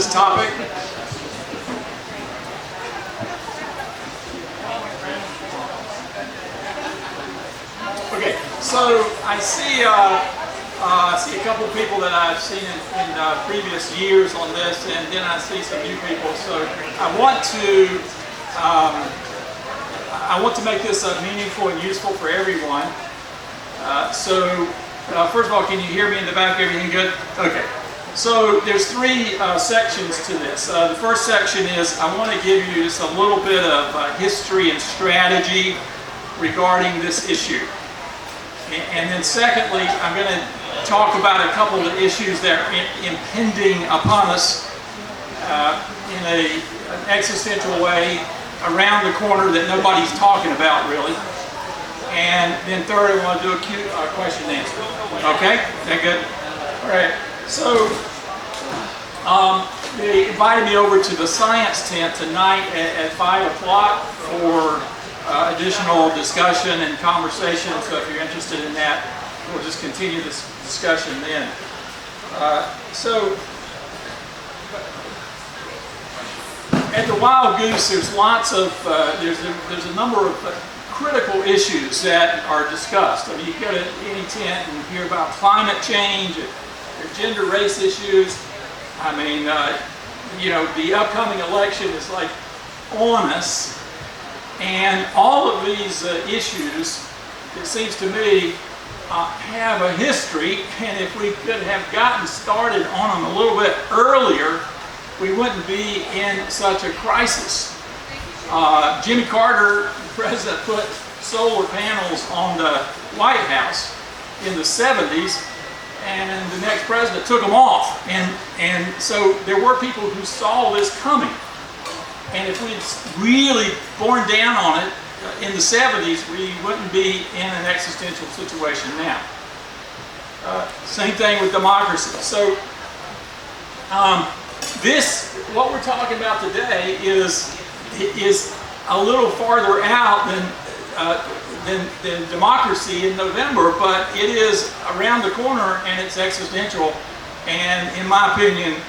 this topic. Okay, so I see a couple of people that I've seen in previous years on this, and then I see some new people. So I want to make this meaningful and useful for everyone. First of all, can you hear me in the back? Everything good? Okay. So there's three sections to this. The first section is I want to give you just a little bit of history and strategy regarding this issue. And then secondly, I'm going to talk about a couple of the issues that are impending upon us in an existential way around the corner that nobody's talking about really. And then third, I want to do a question and answer. Okay? Is that good? All right. So they invited me over to the science tent tonight at 5 o'clock for additional discussion and conversation. So if you're interested in that, we'll just continue this discussion then. At the Wild Goose, there's lots of there's a number of critical issues that are discussed. I mean, you go to any tent and hear about climate change, gender, race issues. I mean, the upcoming election is like on us, and all of these issues, it seems to me, have a history, and if we could have gotten started on them a little bit earlier, we wouldn't be in such a crisis. Jimmy Carter, the president, put solar panels on the White House in the 70s, and the next president took them off. And so there were people who saw this coming. And if we'd really borne down on it in the 70s, we wouldn't be in an existential situation now. Same thing with democracy. So what we're talking about today is a little farther out than democracy in November, but it is around the corner and it's existential. And in my opinion,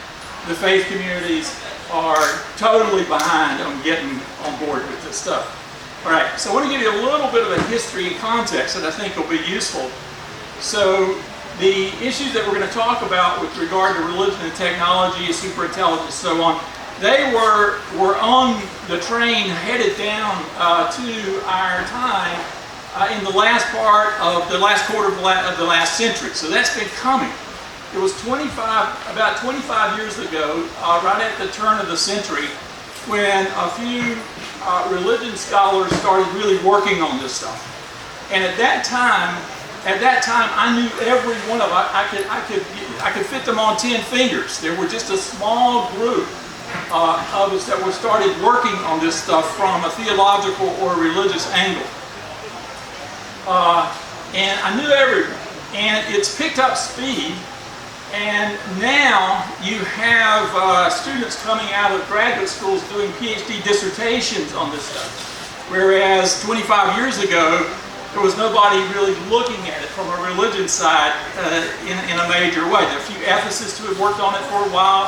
the faith communities are totally behind on getting on board with this stuff. All right, so I want to give you a little bit of a history and context that I think will be useful. So the issues that we're going to talk about with regard to religion and technology, superintelligence, so on, they were on the train headed down to our time in the last part of the last quarter of the last century. So that's been coming. It was about 25 years ago, right at the turn of the century, when a few religion scholars started really working on this stuff. And at that time, I knew every one of them. I could fit them on 10 fingers. There were just a small group of us that were started working on this stuff from a theological or religious angle. And I knew everyone. And it's picked up speed. And now you have students coming out of graduate schools doing PhD dissertations on this stuff. Whereas 25 years ago, there was nobody really looking at it from a religion side in a major way. There are a few ethicists who had worked on it for a while.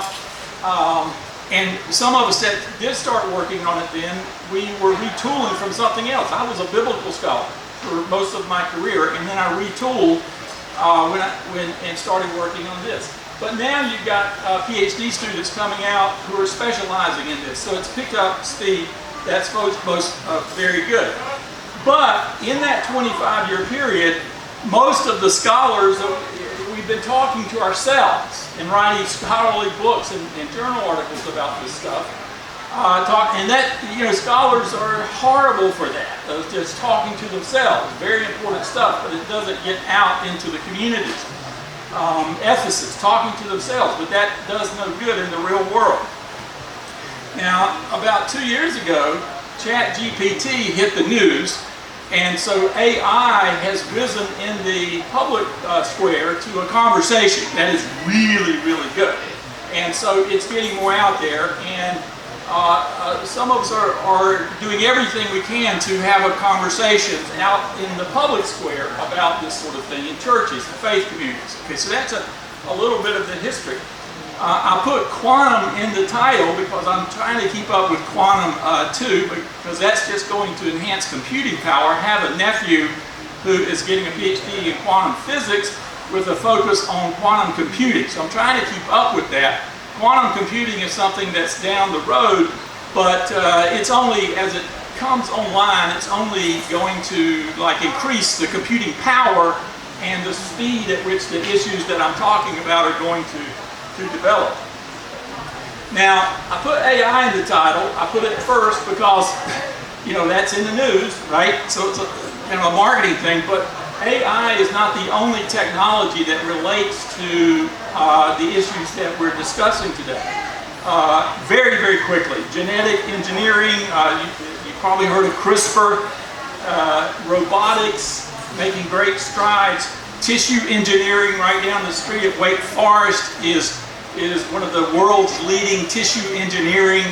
And some of us that did start working on it then, we were retooling from something else. I was a biblical scholar for most of my career, and then I retooled and started working on this. But now you've got PhD students coming out who are specializing in this. So it's picked up speed. That's most very good. But in that 25-year period, most of the scholars, we've been talking to ourselves and writing scholarly books and journal articles about this stuff. Scholars are horrible for that. Just talking to themselves. Very important stuff, but it doesn't get out into the communities. Ethicists talking to themselves, but that does no good in the real world. Now, about 2 years ago, ChatGPT hit the news, and so AI has risen in the public square to a conversation that is really, really good. And so it's getting more out there, and some of us are doing everything we can to have a conversation out in the public square about this sort of thing in churches and faith communities. Okay, so that's a little bit of the history. I put quantum in the title because I'm trying to keep up with quantum too, because that's just going to enhance computing power. I have a nephew who is getting a PhD in quantum physics with a focus on quantum computing. So I'm trying to keep up with that. Quantum computing is something that's down the road, but it's only, as it comes online, it's only going to increase the computing power and the speed at which the issues that I'm talking about are going to develop. Now, I put AI in the title. I put it first because, that's in the news, right? So it's kind of a marketing thing, but AI is not the only technology that relates to the issues that we're discussing today. Very, very quickly, genetic engineering, you probably heard of CRISPR, robotics, making great strides. Tissue engineering right down the street at Wake Forest is one of the world's leading tissue engineering.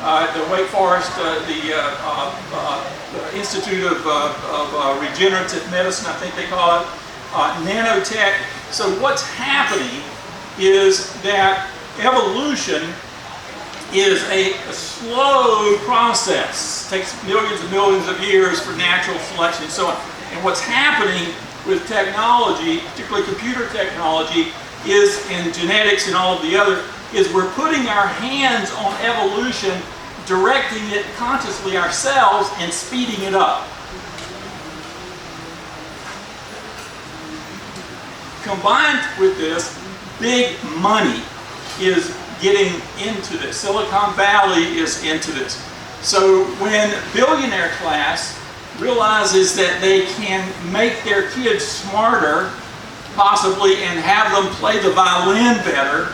The Wake Forest, the Institute of Regenerative Medicine, I think they call it, nanotech. So what's happening is that evolution is a slow process. It takes millions and millions of years for natural selection and so on. And what's happening with technology, particularly computer technology, is in genetics and all of the other, is we're putting our hands on evolution, directing it consciously ourselves and speeding it up. Combined with this, big money is getting into this. Silicon Valley is into this. So when billionaire class realizes that they can make their kids smarter, possibly, and have them play the violin better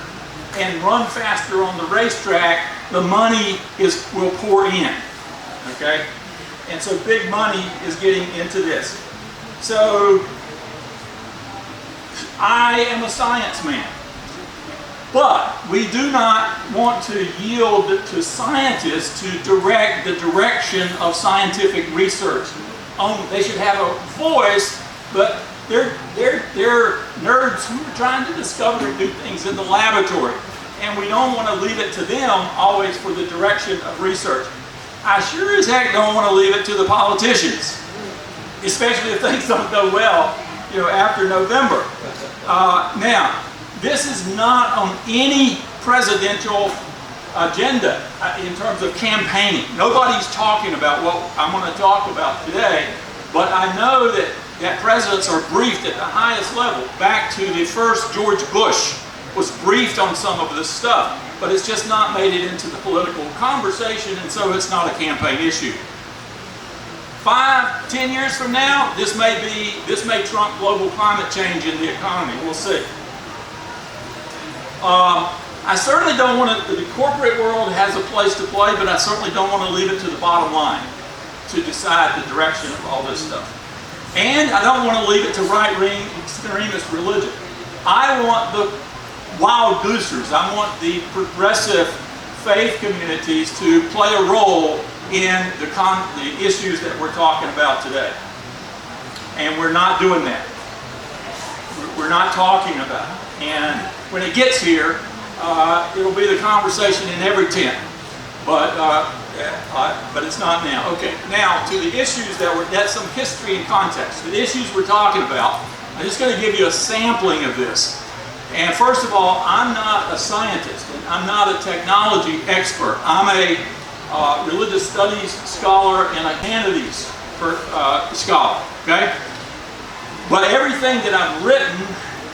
and run faster on the racetrack, the money will pour in, okay? And so big money is getting into this. So I am a science man, but we do not want to yield to scientists to direct the direction of scientific research. They should have a voice, but they're nerds who are trying to discover new things in the laboratory. And we don't want to leave it to them always for the direction of research. I sure as heck don't want to leave it to the politicians, especially if things don't go well, after November. Now, this is not on any presidential agenda in terms of campaigning. Nobody's talking about what I'm going to talk about today, but I know that presidents are briefed at the highest level. Back to the first George Bush was briefed on some of this stuff, but it's just not made it into the political conversation, and so it's not a campaign issue. 5, 10 years from now, this may trump global climate change in the economy. We'll see. I certainly don't want to, the corporate world has a place to play, but I certainly don't want to leave it to the bottom line to decide the direction of all this stuff. And I don't want to leave it to right-wing extremist religion. I want the wild goosers, I want the progressive faith communities to play a role in the issues that we're talking about today. And we're not doing that. We're not talking about it. And when it gets here, it'll be the conversation in every tent. But it's not now. Okay, now to the issues that's some history and context. The issues we're talking about, I'm just going to give you a sampling of this. And first of all, I'm not a scientist, and I'm not a technology expert. I'm a religious studies scholar and a humanities scholar, okay? But everything that I've written,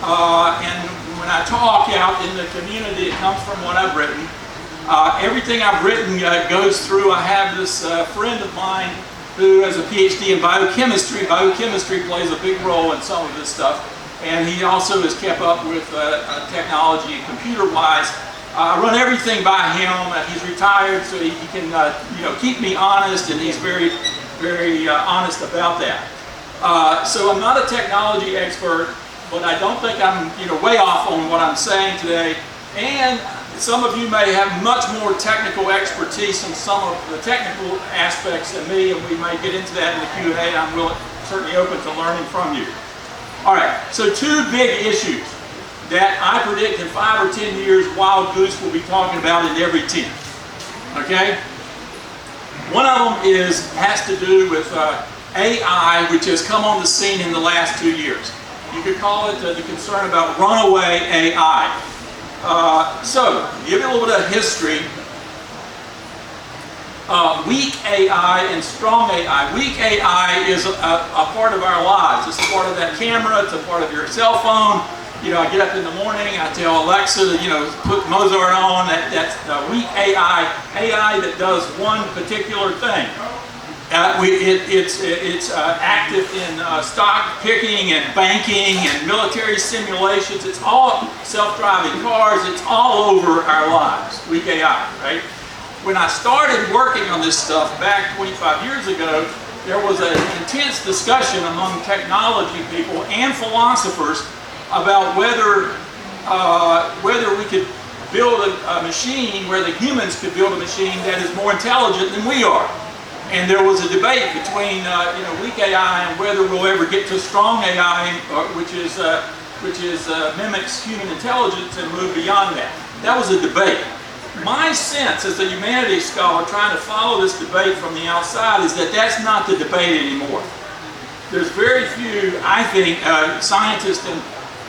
and when I talk out in the community, it comes from what I've written. Everything I've written goes through, I have this friend of mine who has a PhD in biochemistry. Biochemistry plays a big role in some of this stuff. And he also has kept up with technology and computer-wise. I run everything by him. He's retired, so he can keep me honest, and he's very, very honest about that. So I'm not a technology expert, but I don't think I'm way off on what I'm saying today. And some of you may have much more technical expertise in some of the technical aspects than me, and we may get into that in the Q&A. I'm certainly open to learning from you. All right, so two big issues. that I predict in 5 or 10 years, Wild Goose will be talking about in every tent. Okay? One of them has to do with AI, which has come on the scene in the last 2 years. You could call it the concern about runaway AI. So, give you a little bit of history. Weak AI and strong AI. Weak AI is a part of our lives. It's a part of that camera. It's a part of your cell phone. You know, I get up in the morning, I tell Alexa, you know, put Mozart on. That's weak AI. AI that does one particular thing. It's active in stock picking and banking and military simulations. It's all self-driving cars. It's all over our lives. Weak AI, right? When I started working on this stuff back 25 years ago, there was an intense discussion among technology people and philosophers about whether we could build a machine, where the humans could build a machine that is more intelligent than we are. And there was a debate between weak AI and whether we'll ever get to strong AI, which mimics human intelligence, and move beyond that. That was a debate. My sense as a humanities scholar trying to follow this debate from the outside is that that's not the debate anymore. There's very few, I think, scientists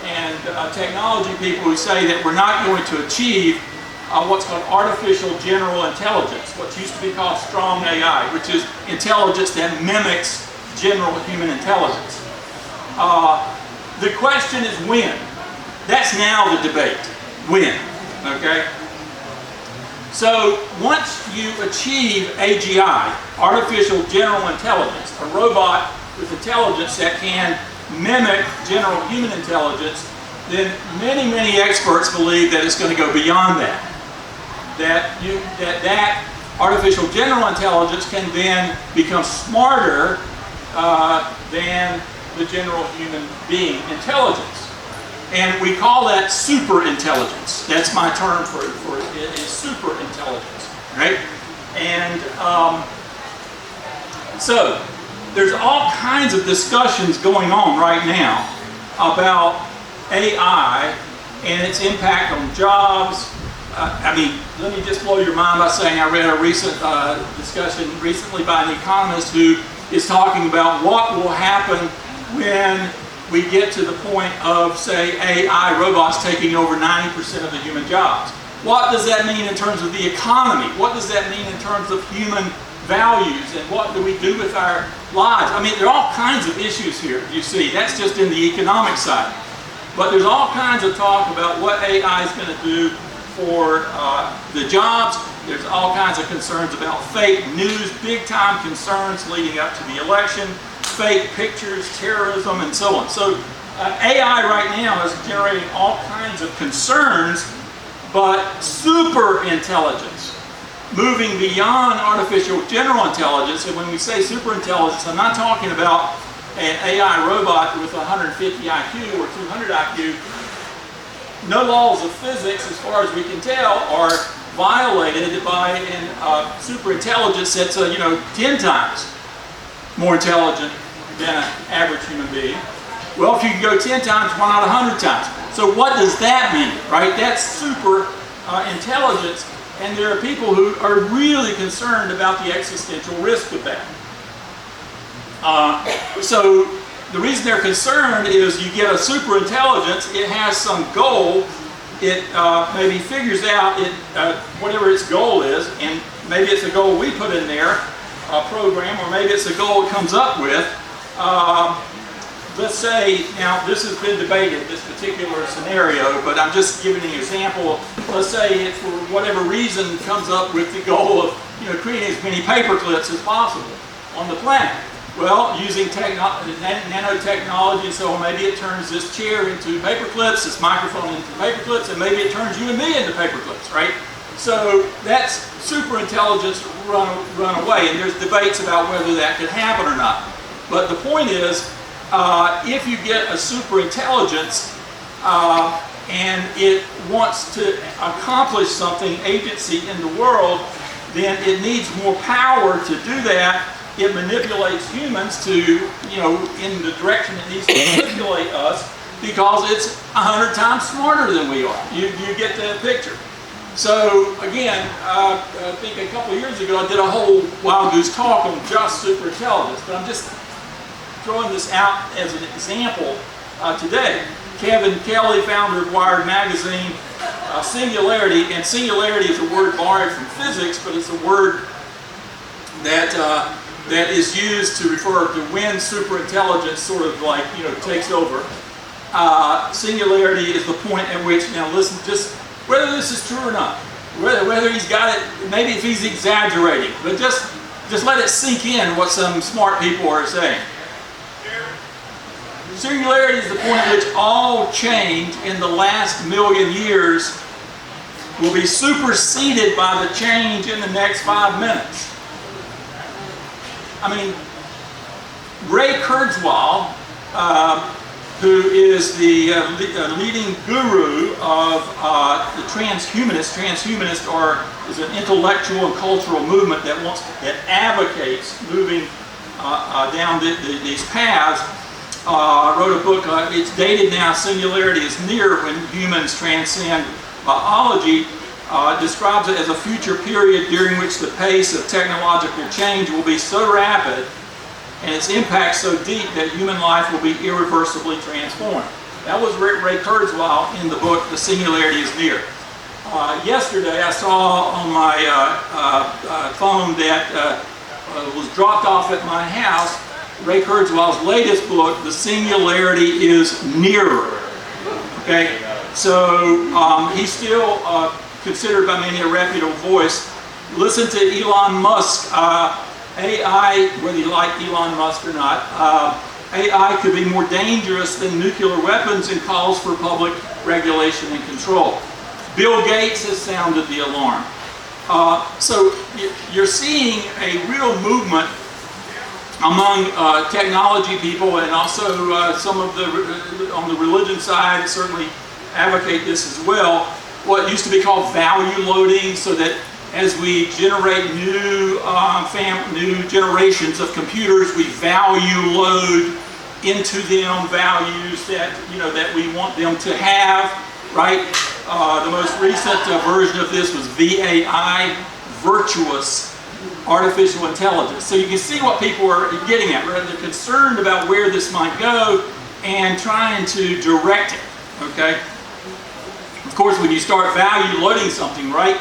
and technology people who say that we're not going to achieve what's called artificial general intelligence, what used to be called strong AI, which is intelligence that mimics general human intelligence. The question is when. That's now the debate. When. Okay? So once you achieve AGI, artificial general intelligence, a robot with intelligence that can mimic general human intelligence, then many experts believe that it's going to go beyond that. That artificial general intelligence can then become smarter than the general human being intelligence. And we call that super intelligence. That's my term for it is super intelligence, right? And so there's all kinds of discussions going on right now about AI and its impact on jobs. I mean, let me just blow your mind by saying I read a recent discussion recently by an economist who is talking about what will happen when we get to the point of, say, AI robots taking over 90% of the human jobs. What does that mean in terms of the economy? What does that mean in terms of human values? And what do we do with our lives? I mean, there are all kinds of issues here, you see. That's just in the economic side. But there's all kinds of talk about what AI is going to do for the jobs. There's all kinds of concerns about fake news, big-time concerns leading up to the election, fake pictures, terrorism, and so on. So AI right now is generating all kinds of concerns, but super intelligence, moving beyond artificial general intelligence. And when we say super intelligence, I'm not talking about an AI robot with 150 IQ or 200 IQ. No laws of physics, as far as we can tell, are violated by super intelligence that's 10 times more intelligent than an average human being. Well, if you can go 10 times, why not 100 times? So what does that mean, right? That's super intelligence, and there are people who are really concerned about the existential risk of that. So the reason they're concerned is you get a super intelligence, it has some goal, it maybe figures out whatever its goal is, and maybe it's a goal we put in there, a program, or maybe it's a goal it comes up with. Let's say, now this has been debated, this particular scenario, but I'm just giving an example. Let's say it, for whatever reason, comes up with the goal of creating as many paper clips as possible on the planet. Well, using nanotechnology and so on, maybe it turns this chair into paper clips, this microphone into paper clips, and maybe it turns you and me into paper clips, right? So that's super intelligence run away, and there's debates about whether that could happen or not. But the point is, if you get a super intelligence and it wants to accomplish something, agency in the world, then it needs more power to do that. It manipulates humans to, in the direction it needs to manipulate us. because it's 100 times smarter than we are. You get the picture. So again, I think a couple of years ago I did a whole Wild Goose talk on just superintelligence, but I'm just throwing this out as an example today. Kevin Kelly, founder of Wired Magazine, singularity, and singularity is a word borrowed from physics, but it's a word that that is used to refer to when superintelligence sort of like, you know, takes over. Singularity is the point at which, now listen, just whether this is true or not, whether he's got it, maybe if he's exaggerating, but just let it sink in what some smart people are saying. Singularity is the point at which all change in the last million years will be superseded by the change in the next 5 minutes. I mean, Ray Kurzweil, who is the leading guru of the transhumanists. Transhumanists is an intellectual and cultural movement that advocates moving down these paths. Wrote a book. It's dated now. Singularity is near when humans transcend biology. Describes it as a future period during which the pace of technological change will be so rapid and its impact so deep that human life will be irreversibly transformed. That was Ray Kurzweil in the book, The Singularity is Near. Yesterday I saw on my phone that was dropped off at my house, Ray Kurzweil's latest book, The Singularity is Nearer. Okay, so he's still considered by many a reputable voice. Listen to Elon Musk. AI, whether you like Elon Musk or not, AI could be more dangerous than nuclear weapons and calls for public regulation and control. Bill Gates has sounded the alarm. So you're seeing a real movement among technology people, and also some of the, on the religion side, certainly advocate this as well. What used to be called value loading, so that as we generate new generations of computers, we value load into them values that, you know, that we want them to have, right? The most recent version of this was VAI, virtuous artificial intelligence. So you can see what people are getting at, right? They're concerned about where this might go and trying to direct it, okay? Of course, when you start value loading something, right,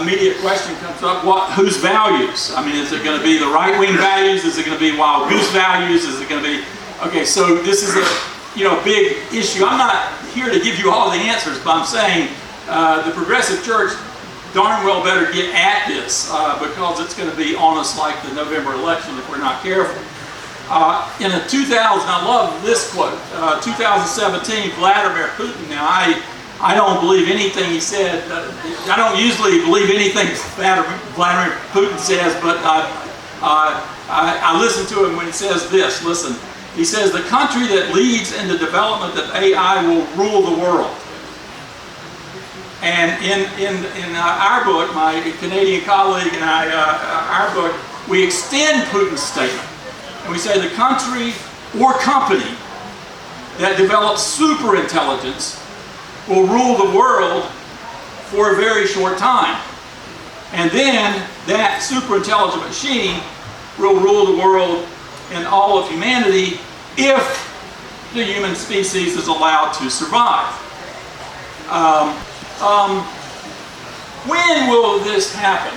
immediate question comes up, whose values? I mean, is it going to be the right-wing values? Is it going to be Wild Goose values? Is it going to be, okay, so this is a, you know, big issue. I'm not here to give you all the answers, but I'm saying the progressive church darn well better get at this because it's going to be on us like the November election if we're not careful. In a 2000, I love this quote, 2017, Vladimir Putin. Now, I don't believe anything he said. I don't usually believe anything Vladimir Putin says, but I listen to him when he says this. Listen, he says, the country that leads in the development of AI will rule the world. And in our book, my Canadian colleague and I, our book, we extend Putin's statement. And we say the country or company that develops superintelligence will rule the world for a very short time. And then that superintelligent machine will rule the world and all of humanity if the human species is allowed to survive. When will this happen?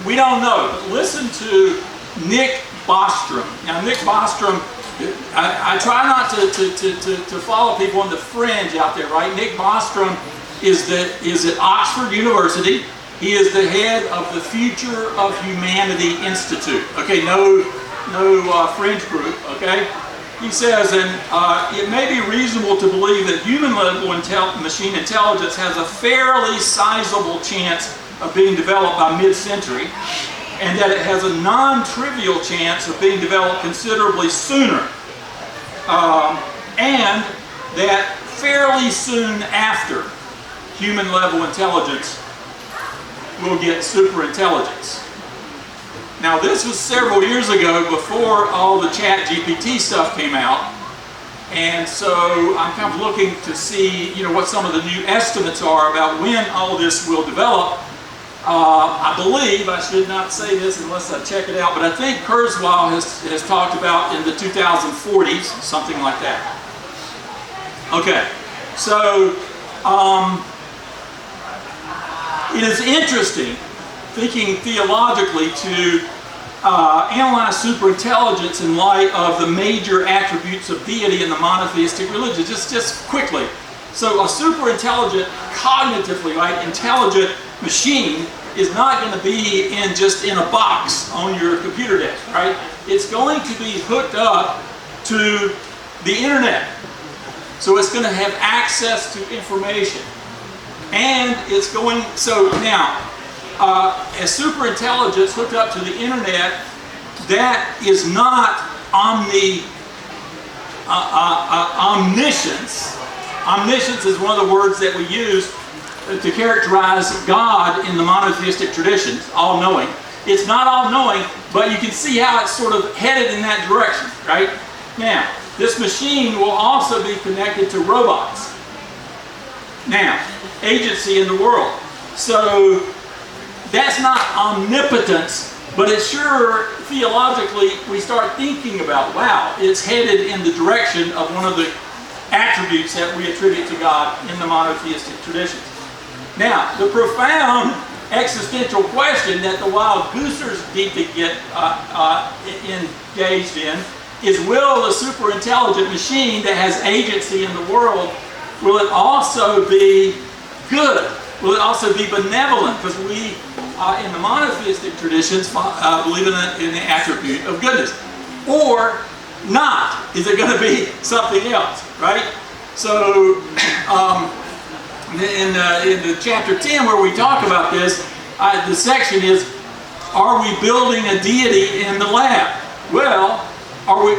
We don't know. But listen to Nick Bostrom. Now, Nick Bostrom, I try not to follow people on the fringe out there, right? Nick Bostrom is at Oxford University. He is the head of the Future of Humanity Institute. Okay, no fringe group, okay? He says, and it may be reasonable to believe that human-level machine intelligence has a fairly sizable chance of being developed by mid-century, and that it has a non-trivial chance of being developed considerably sooner, and that fairly soon after human-level intelligence will get superintelligence. Now, this was several years ago, before all the chat GPT stuff came out, And so I'm kind of looking to see, what some of the new estimates are about when all this will develop. I believe, I should not say this unless I check it out, but I think Kurzweil has talked about in the 2040s, something like that. Okay, so it is interesting, thinking theologically, to analyze superintelligence in light of the major attributes of deity in the monotheistic religion, just quickly. So a superintelligent, cognitively, intelligent machine is not going to be just in a box on your computer desk, right? It's going to be hooked up to the internet. So it's going to have access to information. And it's going, so now, as superintelligence hooked up to the internet, that is not omniscience. Omniscience is one of the words that we use to characterize God in the monotheistic traditions, all-knowing. It's not all-knowing, but you can see how it's sort of headed in that direction, right? Now, this machine will also be connected to robots. Now, agency in the world. So, that's not omnipotence, but it's sure, theologically, we start thinking about, wow, it's headed in the direction of one of the attributes that we attribute to God in the monotheistic traditions. Now, the profound existential question that the wild goosers need to get engaged in is, will the superintelligent machine that has agency in the world, will it also be good? Will it also be benevolent? Because we, in the monotheistic traditions, believe in the attribute of goodness. Or not? Is it going to be something else, right? So, in the chapter 10 where we talk about this, the section is, are we building a deity in the lab? Well,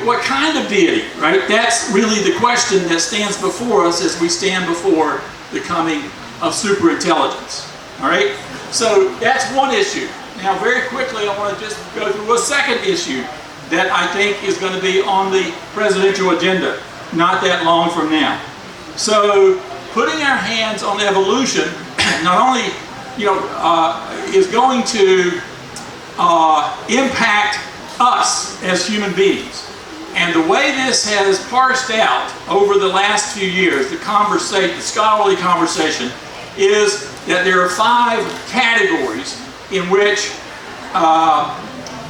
what kind of deity, right? That's really the question that stands before us as we stand before the coming of superintelligence. All right? So that's one issue. Now, very quickly, I want to just go through a second issue that I think is going to be on the presidential agenda not that long from now. So, putting our hands on evolution not only, is going to impact us as human beings. And the way this has parsed out over the last few years, the scholarly conversation, is that there are 5 categories in which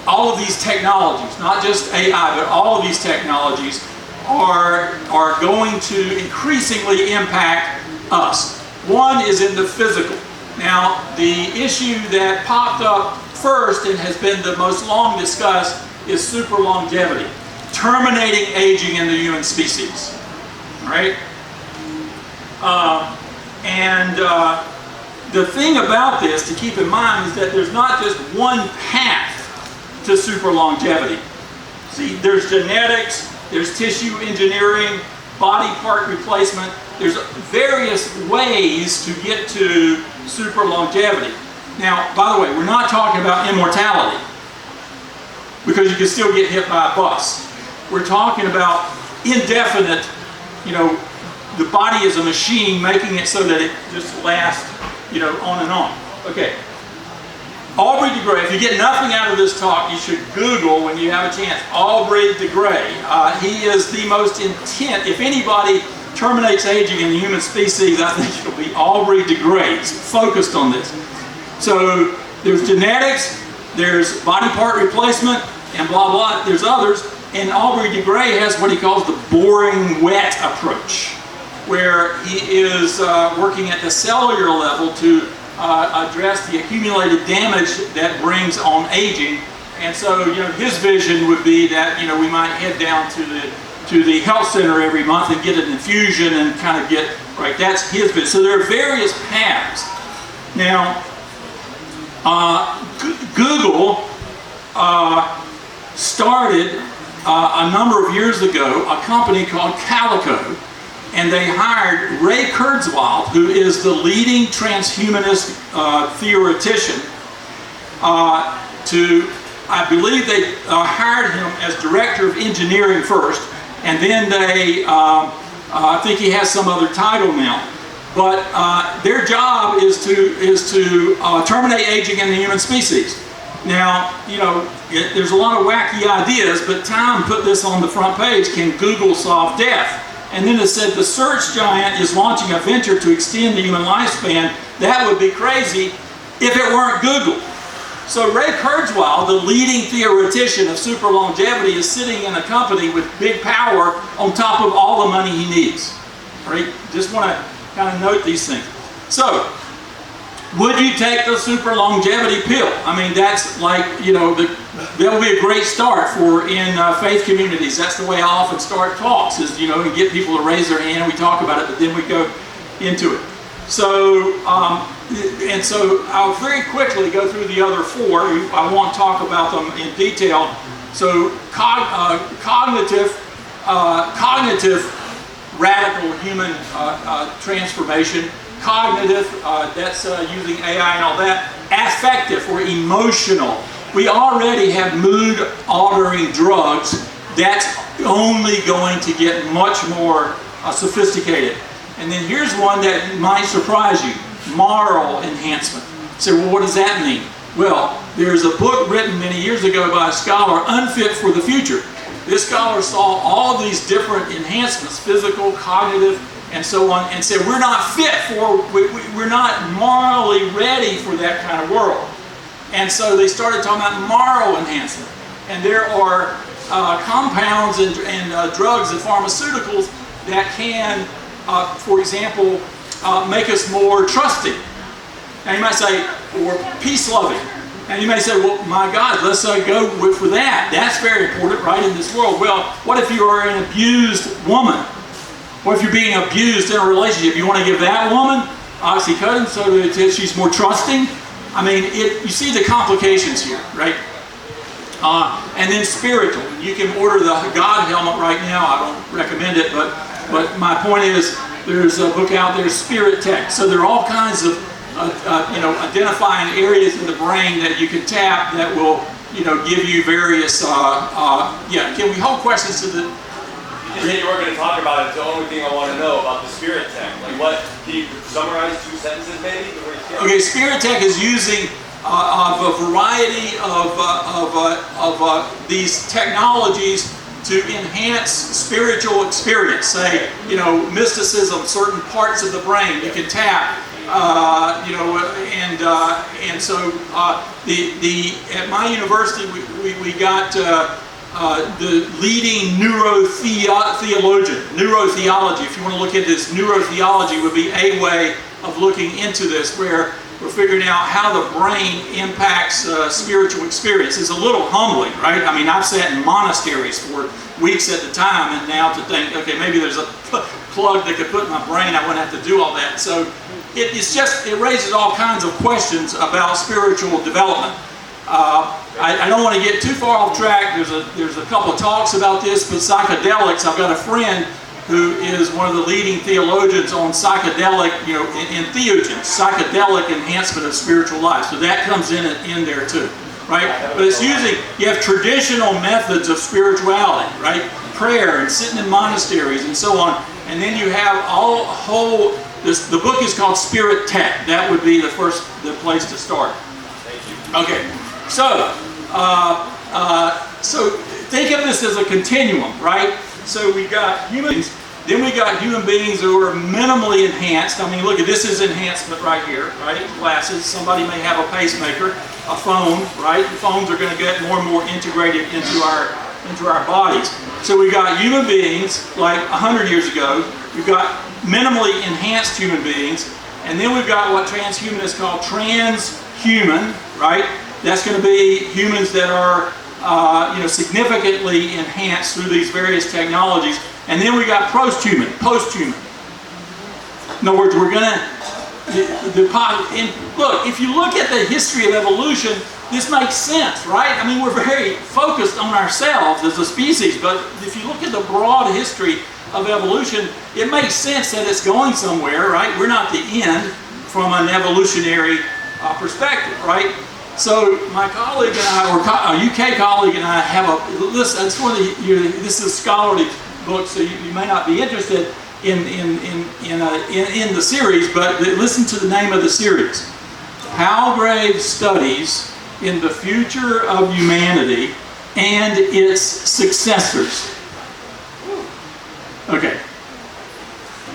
all of these technologies, not just AI, but all of these technologies are going to increasingly impact us. One is in the physical. Now, the issue that popped up first and has been the most long discussed is super longevity, terminating aging in the human species. All right? The thing about this to keep in mind is that there's not just one path to super longevity. See, there's genetics, there's tissue engineering, body part replacement. There's various ways to get to super longevity. Now, by the way, we're not talking about immortality, because you can still get hit by a bus. We're talking about indefinite, the body is a machine, making it so that it just lasts, on and on. Okay. Aubrey de Grey, if you get nothing out of this talk, you should Google, when you have a chance, Aubrey de Grey. He is the most intent, if anybody terminates aging in the human species, I think it'll be Aubrey de Grey. He's focused on this. So there's genetics, there's body part replacement, and blah, blah. There's others. And Aubrey de Grey has what he calls the boring wet approach, where he is working at the cellular level to address the accumulated damage that brings on aging. And so, his vision would be that, we might head down to the health center every month and get an infusion and kind of get, right, that's his vision. So there are various paths. Now, Google started a number of years ago a company called Calico, and they hired Ray Kurzweil, who is the leading transhumanist theoretician, I believe they hired him as director of engineering first, and then they, I think he has some other title now, but their job is to terminate aging in the human species. Now, you know, there's a lot of wacky ideas, but Time put this on the front page: can Google solve death? And then it said the search giant is launching a venture to extend the human lifespan. That would be crazy if it weren't Google. So Ray Kurzweil, the leading theoretician of super longevity, is sitting in a company with big power on top of all the money he needs. Right? Just want to kind of note these things. So, would you take the super longevity pill? I mean, that's like, you know, that would be a great start for in faith communities. That's the way I often start talks, is, you know, and get people to raise their hand and we talk about it, but then we go into it. So, and so I'll very quickly go through the other four. I won't talk about them in detail. So, cognitive radical human transformation. Cognitive, that's using AI and all that. Affective or emotional. We already have mood-altering drugs. That's only going to get much more sophisticated. And then here's one that might surprise you: moral enhancement. You say, well, what does that mean? Well, there's a book written many years ago by a scholar, Unfit for the Future. This scholar saw all these different enhancements, physical, cognitive, and so on, and said we're not fit for, we're not morally ready for that kind of world. And so they started talking about moral enhancement. And there are compounds and drugs and pharmaceuticals that can, for example, make us more trusting. And you might say, or peace-loving. And you may say, well, my God, let's go for that. That's very important, right, in this world. Well, what if you are an abused woman? What if you're being abused in a relationship? You want to give that woman oxycodone so that she's more trusting? I mean, you see the complications here, right? And then spiritual. You can order the God helmet right now. I don't recommend it, but my point is, there's a book out there, Spirit Tech. So there are all kinds of you know, identifying areas in the brain that you can tap that will, you know, give you various. Yeah. Can we hold questions to the? You said you weren't going to talk about it. It's the only thing I want to know about the Spirit Tech. Like, what? Can you summarize 2 sentences, maybe? Okay, Spirit Tech is using a variety of these technologies to enhance spiritual experience. Say, you know, mysticism, certain parts of the brain you can tap. You know, and so at my university we got the leading neurotheology. If you want to look at this, neurotheology would be a way of looking into this, where we're figuring out how the brain impacts spiritual experience. It's a little humbling, right? I mean, I've sat in monasteries for weeks at a time, and now to think, okay, maybe there's a plug they could put in my brain, I wouldn't have to do all that. So it raises all kinds of questions about spiritual development. I don't want to get too far off track. There's a couple of talks about this, but psychedelics, I've got a friend who is one of the leading theologians on psychedelic, you know, in theogens, psychedelic enhancement of spiritual life. So that comes in there too, right? But it's using, you have traditional methods of spirituality, right? Prayer and sitting in monasteries and so on. And then you have the book is called Spirit Tech. That would be the place to start. Thank you. Okay, so think of this as a continuum, right? So we got humans, then we got human beings who are minimally enhanced. I mean, look at this is enhancement right here, right? Glasses. Somebody may have a pacemaker, a phone, right? The phones are going to get more and more integrated into our bodies. So we got human beings like 100 years ago. We've got minimally enhanced human beings, and then we've got what transhumanists call transhuman, right? That's going to be humans that are you know, significantly enhanced through these various technologies. And then we got post-human. In other words, we're going to, look, if you look at the history of evolution, this makes sense, right? I mean, we're very focused on ourselves as a species, but if you look at the broad history of evolution, it makes sense that it's going somewhere, right? We're not the end from an evolutionary perspective, right? So my colleague and I, or a UK colleague and I, have this is scholarly book, so you may not be interested in the series, but listen to the name of the series. Palgrave Studies in the Future of Humanity and Its Successors. Okay.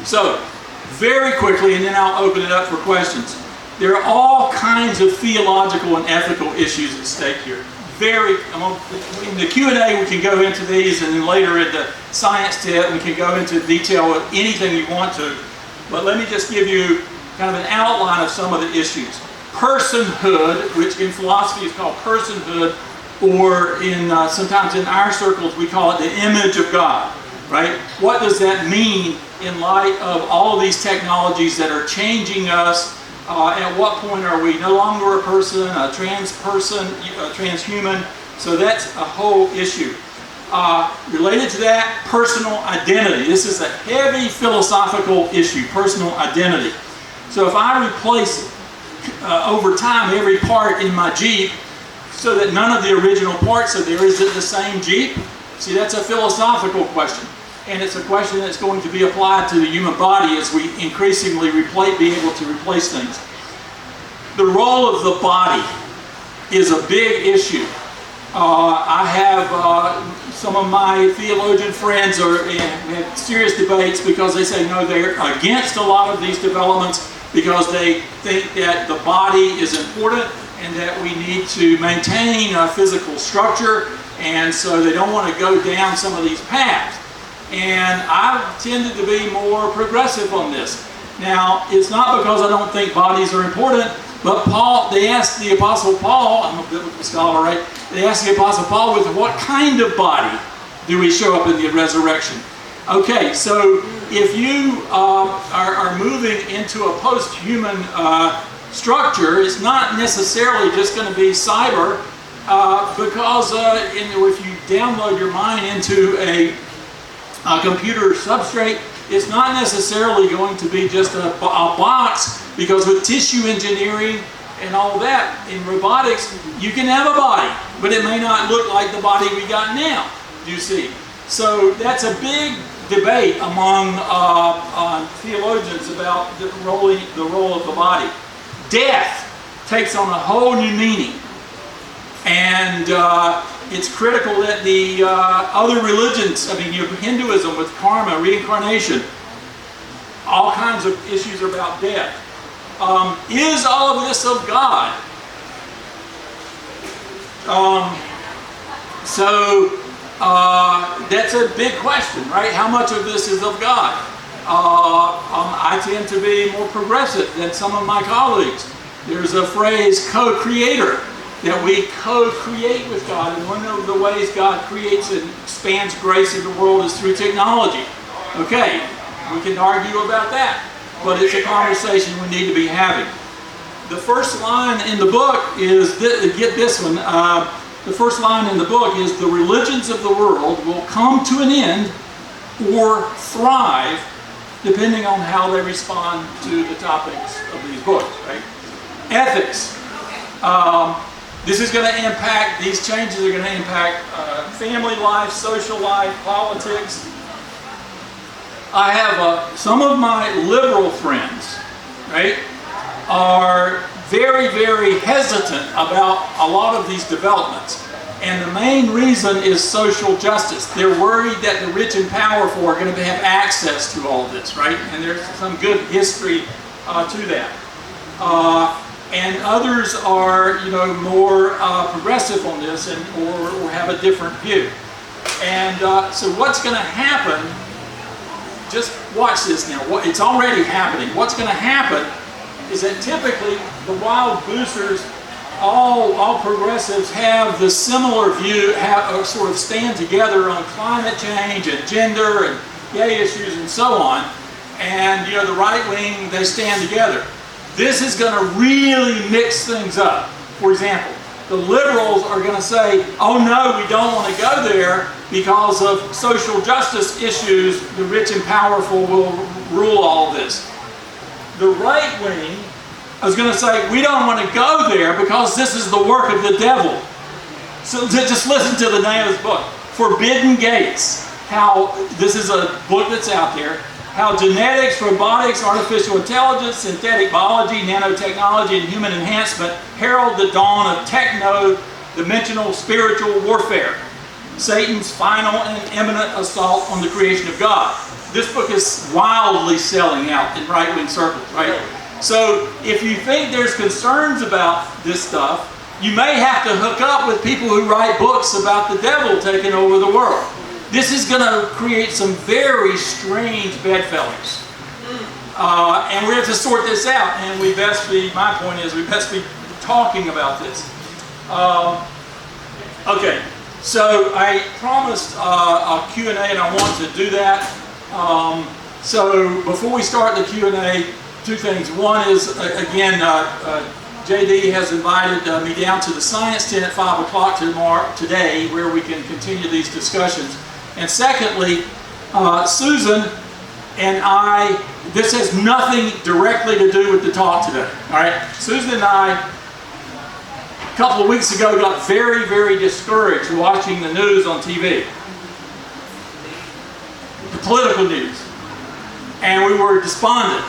So, very quickly, and then I'll open it up for questions. There are all kinds of theological and ethical issues at stake here. In the Q&A we can go into these, and then later in the science tip we can go into detail of anything you want to. But let me just give you kind of an outline of some of the issues. Personhood, which in philosophy is called personhood, or sometimes in our circles we call it the image of God, right? What does that mean in light of all of these technologies that are changing us? At what point are we no longer a person, a trans person, a transhuman? So that's a whole issue. Related to that, personal identity. This is a heavy philosophical issue, personal identity. So if I replace over time every part in my Jeep so that none of the original parts are there, is it the same Jeep? See, that's a philosophical question. And it's a question that's going to be applied to the human body as we increasingly be able to replace things. The role of the body is a big issue. I have some of my theologian friends have serious debates because they say no, they're against a lot of these developments because they think that the body is important and that we need to maintain a physical structure, and so they don't want to go down some of these paths. And I've tended to be more progressive on this. Now, it's not because I don't think bodies are important, but they asked the Apostle Paul, I'm a biblical scholar, right? They asked the Apostle Paul, with what kind of body do we show up in the resurrection? Okay, so if you are moving into a post-human structure, it's not necessarily just going to be cyber, because if you download your mind into a computer substrate, it's not necessarily going to be just a box, because with tissue engineering and all that in robotics, you can have a body, but it may not look like the body we got now, you see. So that's a big debate among theologians about the role of the body. Death takes on a whole new meaning, and it's critical that the other religions, you have Hinduism with karma, reincarnation, all kinds of issues about death. Is all of this of God? That's a big question, right? How much of this is of God? I tend to be more progressive than some of my colleagues. There's a phrase, co-creator, that we co-create with God, and one of the ways God creates and expands grace in the world is through technology. Okay, we can argue about that, but it's a conversation we need to be having. The first line in the book is, get this one, the first line in the book is, the religions of the world will come to an end or thrive depending on how they respond to the topics of these books, right? Ethics. This is going to impact, these changes are going to impact family life, social life, politics. I have some of my liberal friends, right, are very, very hesitant about a lot of these developments. And the main reason is social justice. They're worried that the rich and powerful are going to have access to all this, right? And there's some good history to that. And others are, more progressive on this, or have a different view. And so what's going to happen? Just watch this now. It's already happening. What's going to happen is that typically the wild boosters, all progressives have the similar view, sort of stand together on climate change and gender and gay issues and so on. And the right wing, they stand together. This is going to really mix things up. For example, the liberals are going to say, oh no, we don't want to go there because of social justice issues. The rich and powerful will rule all this. The right wing is going to say, we don't want to go there because this is the work of the devil. So just listen to the name of this book, Forbidden Gates. how, this is a book that's out there, how genetics, robotics, artificial intelligence, synthetic biology, nanotechnology, and human enhancement herald the dawn of techno-dimensional spiritual warfare. Satan's final and imminent assault on the creation of God. This book is wildly selling out in right-wing circles, right? So if you think there's concerns about this stuff, you may have to hook up with people who write books about the devil taking over the world. This is going to create some very strange bedfellows. And we have to sort this out, and we best be, my point is, we best be talking about this. Okay. So I promised a Q&A, and I want to do that. So before we start the Q&A, two things. One is, again, JD has invited me down to the science tent at 5 o'clock today, where we can continue these discussions. And secondly, Susan and I, this has nothing directly to do with the talk today. All right? Susan and I, a couple of weeks ago, got very, very discouraged watching the news on TV. The political news. And we were despondent.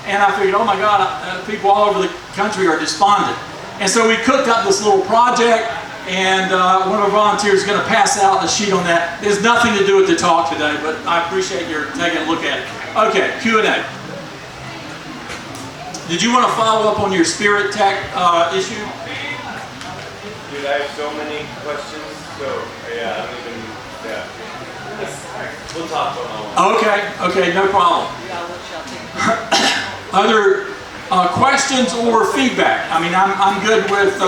And I figured, oh my God, people all over the country are despondent. And so we cooked up this little project, and one of our volunteers is going to pass out a sheet on that. There's nothing to do with the talk today, but I appreciate your taking a look at it. Okay, Q&A. Did you want to follow up on your spirit tech issue? Dude, I have so many questions, so yeah, I don't even, yeah. We'll talk about that. Okay, no problem. Other questions or feedback? I mean, I'm good with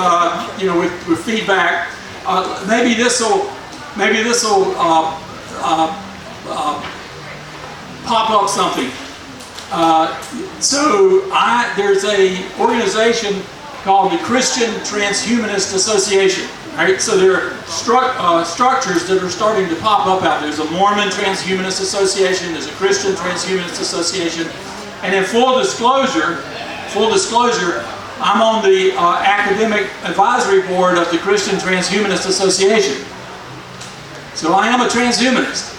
with feedback. Maybe this will pop up something. There's a organization called the Christian Transhumanist Association. Right? So there are structures that are starting to pop up out there. There's a Mormon Transhumanist Association, there's a Christian Transhumanist Association, and in full disclosure, I'm on the academic advisory board of the Christian Transhumanist Association. So I am a transhumanist.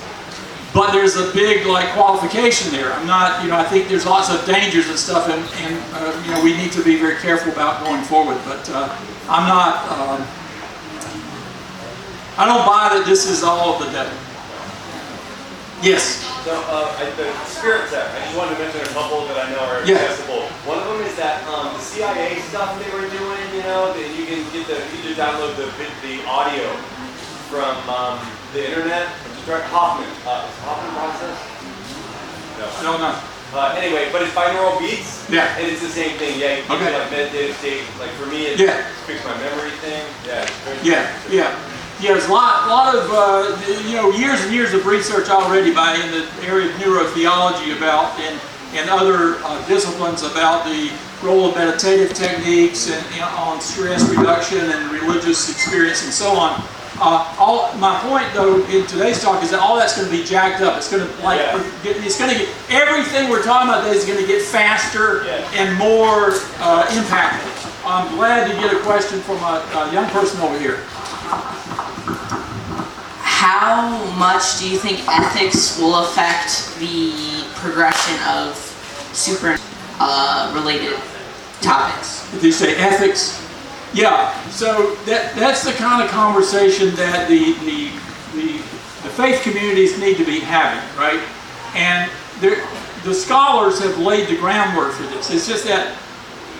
But there's a big qualification there. I'm not, I think there's lots of dangers and stuff, and we need to be very careful about going forward. But I'm not. I don't buy that this is all of the devil. Yes. So the spirit tech, I just wanted to mention a couple that I know are accessible. One of them is that the CIA stuff they were doing. That you can get you just download the audio from the internet. Hoffman process? No. I don't know. Anyway, but it's binaural beats. Yeah. And it's the same thing. Yeah. You can do meditative state. For me, it's fix my memory thing. Yeah. Yeah. There's a lot of years and years of research already in the area of neurotheology about and other disciplines about the role of meditative techniques and on stress reduction and religious experience and so on. My point, though, in today's talk is that all that's going to be jacked up. It's going to get everything we're talking about today is going to get faster and more impactful. I'm glad to get a question from a young person over here. How much do you think ethics will affect the progression of super related topics? Did you say ethics? Yeah, so that's the kind of conversation that the faith communities need to be having, right? And the scholars have laid the groundwork for this. It's just that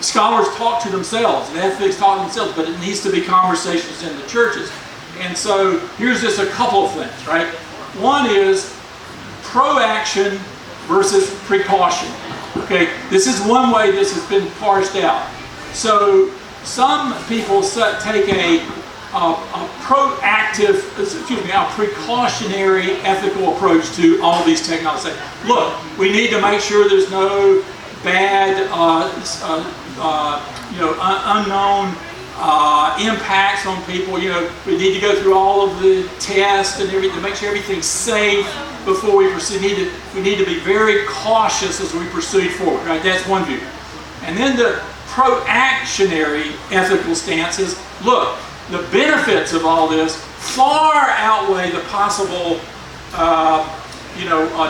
scholars talk to themselves, and ethics talk to themselves, but it needs to be conversations in the churches. And so here's just a couple of things, right? One is proaction versus precaution. Okay, this is one way this has been parsed out. So some people take a precautionary ethical approach to all these technologies. Say, look, we need to make sure there's no bad, unknown impacts on people. We need to go through all of the tests and everything to make sure everything's safe before we proceed. We need to be very cautious as we proceed forward. Right? That's one view. And then the proactionary ethical stance is, look, the benefits of all this far outweigh the possible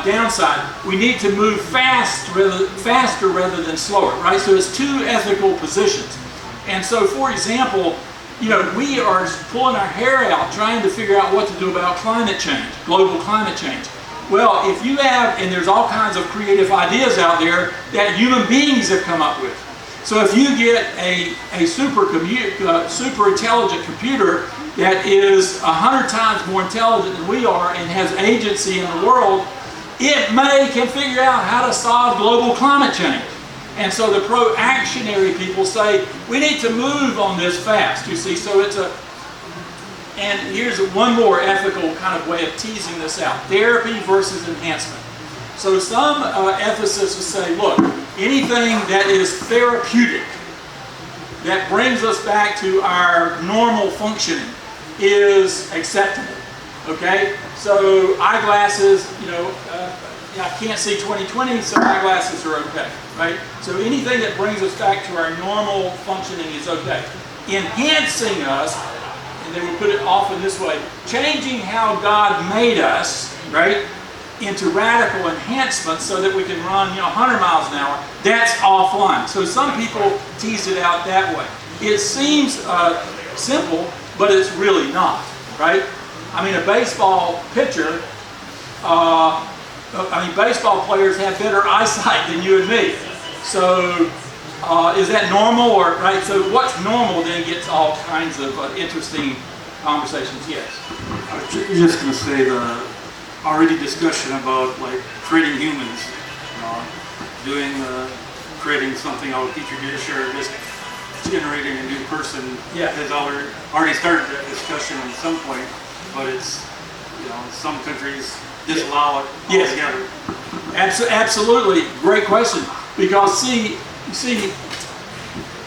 downside. We need to move faster rather than slower, right? So it's two ethical positions. And so, for example, we are pulling our hair out trying to figure out what to do about climate change, global climate change. Well, if you have, and there's all kinds of creative ideas out there that human beings have come up with. So if you get a super intelligent computer that is 100 times more intelligent than we are and has agency in the world, it can figure out how to solve global climate change. And so the pro-actionary people say, we need to move on this fast, you see. So and here's one more ethical kind of way of teasing this out. Therapy versus enhancement. So some ethicists will say, look, anything that is therapeutic, that brings us back to our normal functioning, is acceptable, okay? So eyeglasses, I can't see 20/20, so eyeglasses are okay, right? So anything that brings us back to our normal functioning is okay. Enhancing us, and they would put it often this way, changing how God made us, right, into radical enhancements so that we can run 100 miles an hour, that's offline. So some people tease it out that way. It seems simple, but it's really not, right? I mean, a baseball pitcher, baseball players have better eyesight than you and me. So is that normal, or right? So what's normal then gets all kinds of interesting conversations. Yes. I was just going to say the already discussion about like creating humans, creating something out of petri dish, or just generating a new person. Yeah. Has already started that discussion at some point, but it's some countries disallow it altogether. Absolutely, great question. Because see,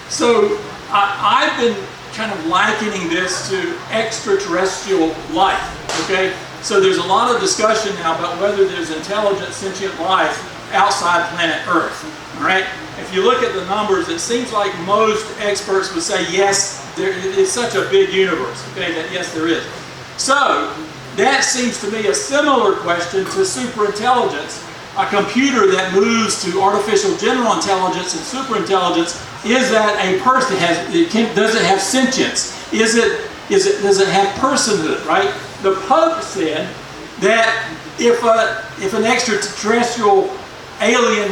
so I've been kind of likening this to extraterrestrial life. Okay, so there's a lot of discussion now about whether there's intelligent, sentient life outside planet Earth. All right, if you look at the numbers, it seems like most experts would say yes, there is such a big universe. Okay, that yes, there is. So that seems to me a similar question to superintelligence. A computer that moves to artificial general intelligence and superintelligence, is that a person? Does it have sentience? Does it have personhood? Right? The Pope said that if an extraterrestrial alien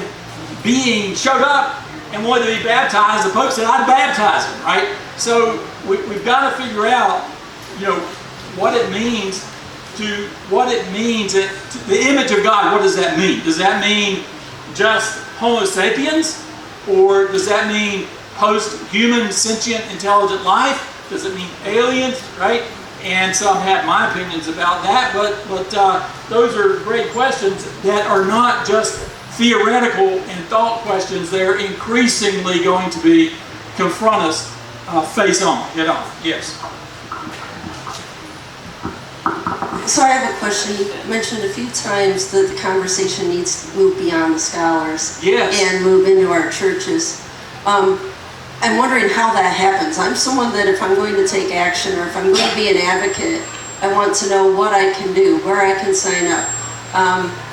being showed up and wanted to be baptized, the Pope said, I'd baptize him. Right? So we've got to figure out, what it means. The image of God, what does that mean? Does that mean just Homo sapiens? Or does that mean post-human, sentient, intelligent life? Does it mean aliens, right? And some have my opinions about that, but those are great questions that are not just theoretical and thought questions. They're increasingly going to confront us face on, head on. Yes. So I have a question. You mentioned a few times that the conversation needs to move beyond the scholars and move into our churches. I'm wondering how that happens. I'm someone that if I'm going to take action or if I'm going to be an advocate, I want to know what I can do, where I can sign up.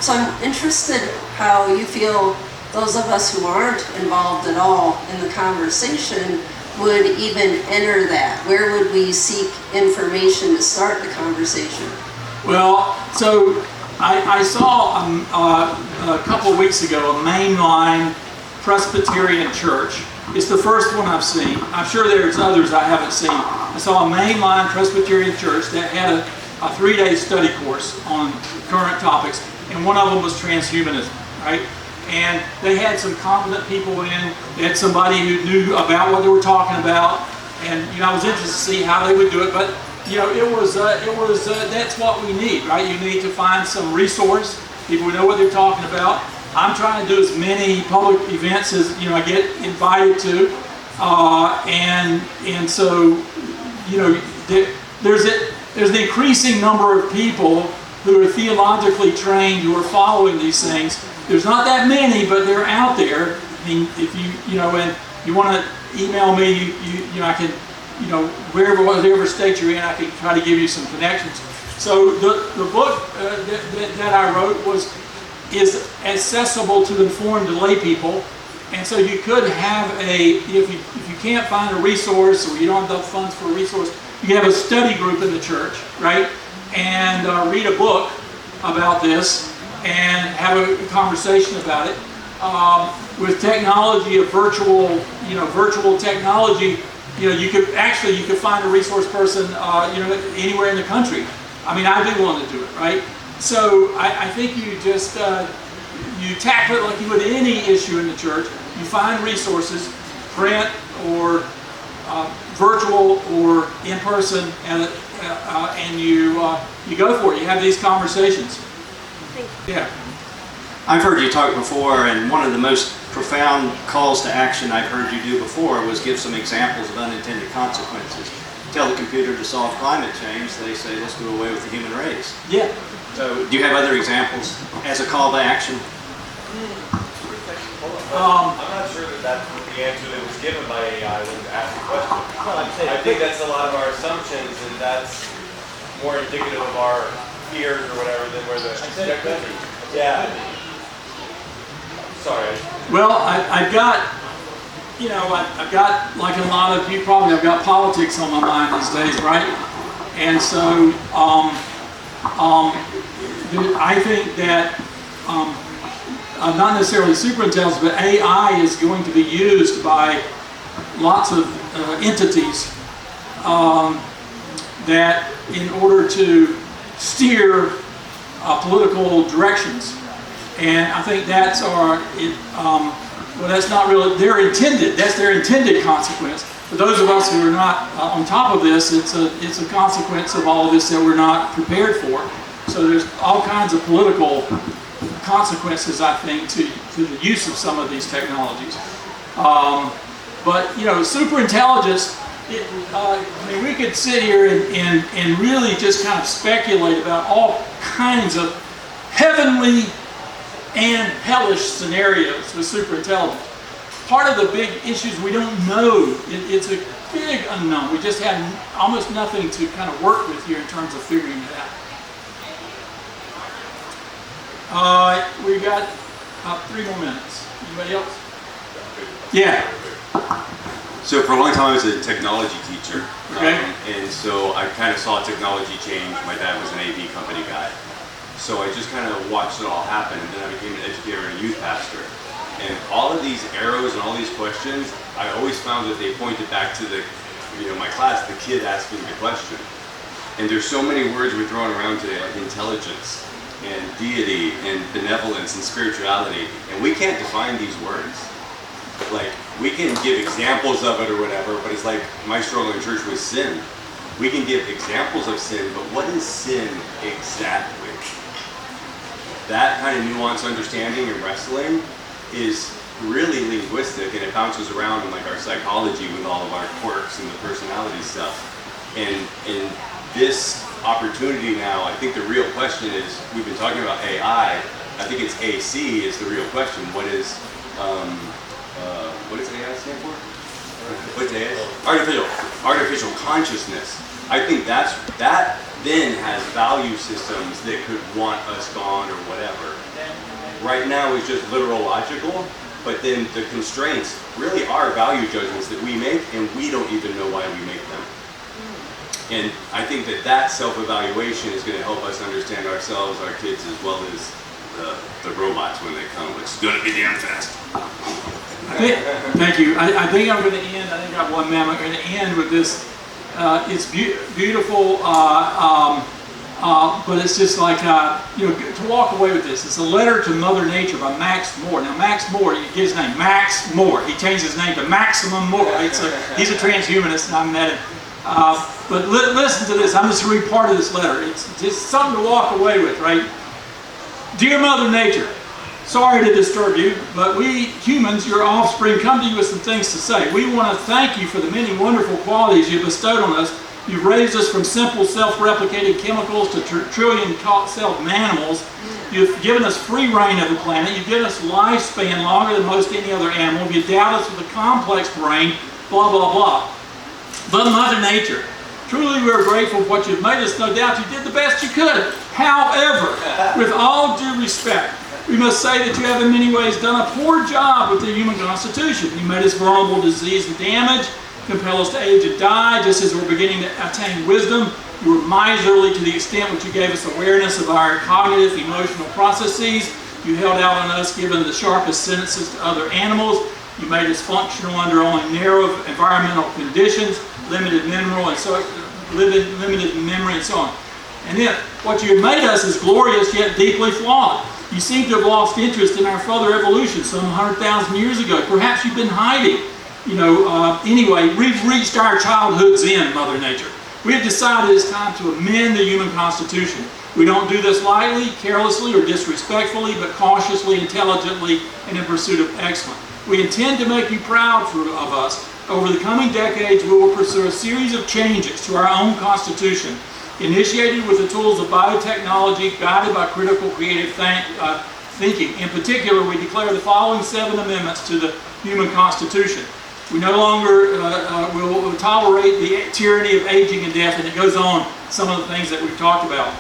So I'm interested how you feel those of us who aren't involved at all in the conversation would even enter that.Here would we seek information to start the conversation? Well, so I saw a couple of weeks ago a mainline Presbyterian church. It's the first one I've seen. I'm sure there's others I haven't seen. I saw a mainline Presbyterian church that had a 3-day study course on current topics, and one of them was transhumanism, right? And they had some competent people in. They had somebody who knew about what they were talking about, and I was interested to see how they would do it. But that's what we need, right? You need to find some resource, people who know what they're talking about. I'm trying to do as many public events as I get invited to, and so there's an increasing number of people who are theologically trained who are following these things. There's not that many, but they're out there. I mean, if and you want to email me, I can. Whatever state you're in, I can try to give you some connections. So the book that I wrote is accessible to informed lay people, and so you could have if you can't find a resource or you don't have enough funds for a resource, you have a study group in the church, right? And read a book about this and have a conversation about it. With technology, a virtual technology, you could find a resource person, anywhere in the country. I mean, I'd be willing to do it, right? So I think you just you tackle it like you would any issue in the church. You find resources, print or virtual or in person, and you go for it. You have these conversations. Yeah. I've heard you talk before, and one of the most profound calls to action I've heard you do before was give some examples of unintended consequences. Tell the computer to solve climate change, they say, let's do away with the human race. Yeah. So, do you have other examples as a call to action? I'm not sure that that's the answer that was given by AI when you asked the question. I think that's a lot of our assumptions, and that's more indicative of our fears or whatever than where the... Yeah. Sorry. Well, I've got, I've got, like a lot of you probably, I've got politics on my mind these days, right? And so I think that not necessarily superintelligence, but AI is going to be used by lots of entities that in order to steer political directions. And I think that's that's not really that's their intended consequence. For those of us who are not on top of this, it's a consequence of all of this that we're not prepared for. So there's all kinds of political consequences, I think, to the use of some of these technologies. But superintelligence, we could sit here and really just kind of speculate about all kinds of heavenly and hellish scenarios with superintelligence. Part of the big issues we don't know, it's a big unknown. We just have almost nothing to kind of work with here in terms of figuring it out. We've got 3 more minutes. Anybody else? Yeah. So for a long time I was a technology teacher, okay. And so I kind of saw technology change. My dad was an AV company guy. So I just kind of watched it all happen, and then I became an educator and a youth pastor. And all of these arrows and all these questions, I always found that they pointed back to my class, the kid asking the question. And there's so many words we're throwing around today, like intelligence and deity and benevolence and spirituality, and we can't define these words. Like, we can give examples of it or whatever, but it's like my struggle in church with sin. We can give examples of sin, but what is sin exactly? That kind of nuanced understanding and wrestling is really linguistic, and it bounces around in like our psychology with all of our quirks and the personality stuff. And in this opportunity now, I think the real question is, we've been talking about AI, I think it's AC is the real question. What does AI stand for? What's AI? Artificial consciousness. I think that then has value systems that could want us gone or whatever. Right now it's just literal logical, but then the constraints really are value judgments that we make, and we don't even know why we make them. And I think that self-evaluation is going to help us understand ourselves, our kids, as well as the robots when they come, which is going to be damn fast. Thank you. I think I'm going to end. I think I have one minute. I'm going to end with this. It's beautiful, but it's just like to walk away with this. It's a letter to Mother Nature by Max More. Now, Max More, you get his name, Max More. He changed his name to Maximum More. Right? So he's a transhumanist, and I met him. But listen to this. I'm just going to read part of this letter. It's just something to walk away with, right? Dear Mother Nature, sorry to disturb you, but we humans, your offspring, come to you with some things to say. We want to thank you for the many wonderful qualities you've bestowed on us. You've raised us from simple self-replicating chemicals to trillion self-manimals. You've given us free reign of the planet. You've given us lifespan longer than most any other animal. You've endowed us with a complex brain, blah, blah, blah. But Mother Nature, Truly, we are grateful for what you've made us. No doubt you did the best you could. However, with all due respect, we must say that you have in many ways done a poor job with the human constitution. You made us vulnerable to disease and damage, compel us to age and die, just as we're beginning to attain wisdom. You were miserly to the extent which you gave us awareness of our cognitive, emotional processes. You held out on us, given the sharpest sentences to other animals. You made us functional under only narrow environmental conditions, limited mineral and so limited memory and so on. And then what you made us is glorious yet deeply flawed. You seem to have lost interest in our further evolution some 100,000 years ago. Perhaps you've been hiding. Anyway, we've reached our childhood's end, Mother Nature. We have decided it's time to amend the human constitution. We don't do this lightly, carelessly, or disrespectfully, but cautiously, intelligently, and in pursuit of excellence. We intend to make you proud of us. Over the coming decades, we will pursue a series of changes to our own constitution, initiated with the tools of biotechnology, guided by critical creative thinking. In particular, we declare the following 7 amendments to the human constitution. We no longer will tolerate the tyranny of aging and death, and it goes on, some of the things that we've talked about.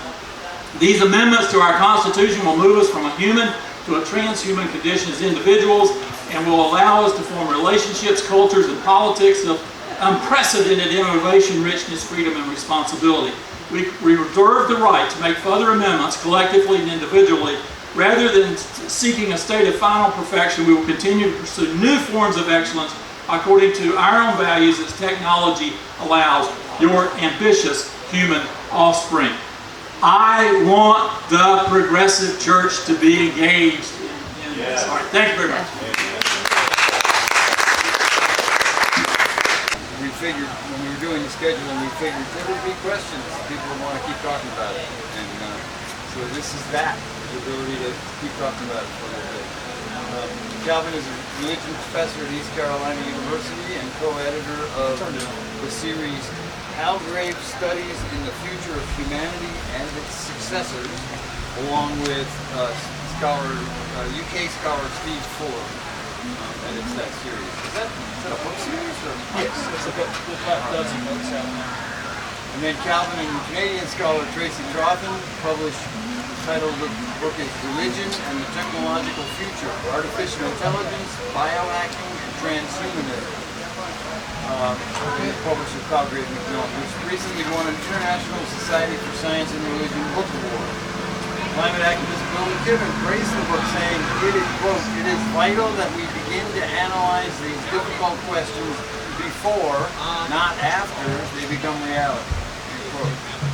These amendments to our constitution will move us from a human to a transhuman condition as individuals, and will allow us to form relationships, cultures, and politics of unprecedented innovation, richness, freedom, and responsibility. We reserve the right to make further amendments collectively and individually. Rather than seeking a state of final perfection, we will continue to pursue new forms of excellence according to our own values as technology allows your ambitious human offspring. I want the progressive church to be engaged in this. All right, thank you very much. We figured when we were doing the scheduling, we figured there would be questions. People would want to keep talking about it. And so this is that, the ability to keep talking about it for a little bit. Calvin is a religion professor at East Carolina University and co-editor of the series Palgrave Studies in the Future of Humanity and its Successors, along with UK scholar Steve Fuller. And it's that series. Is that a book series? Or? Yes, it's a book. There's about a dozen books out now. And then Calvin and Canadian scholar Tracy Trothen published, the title of the book is Religion and the Technological Future, Artificial Intelligence, Biohacking, and Transhumanism. Published at Palgrave Studies, which recently won an International Society for Science and Religion Book Award. Climate activist Bill McKibben praised the book, saying, it is, quote, "It is vital that we begin to analyze these difficult questions before, not after, they become reality."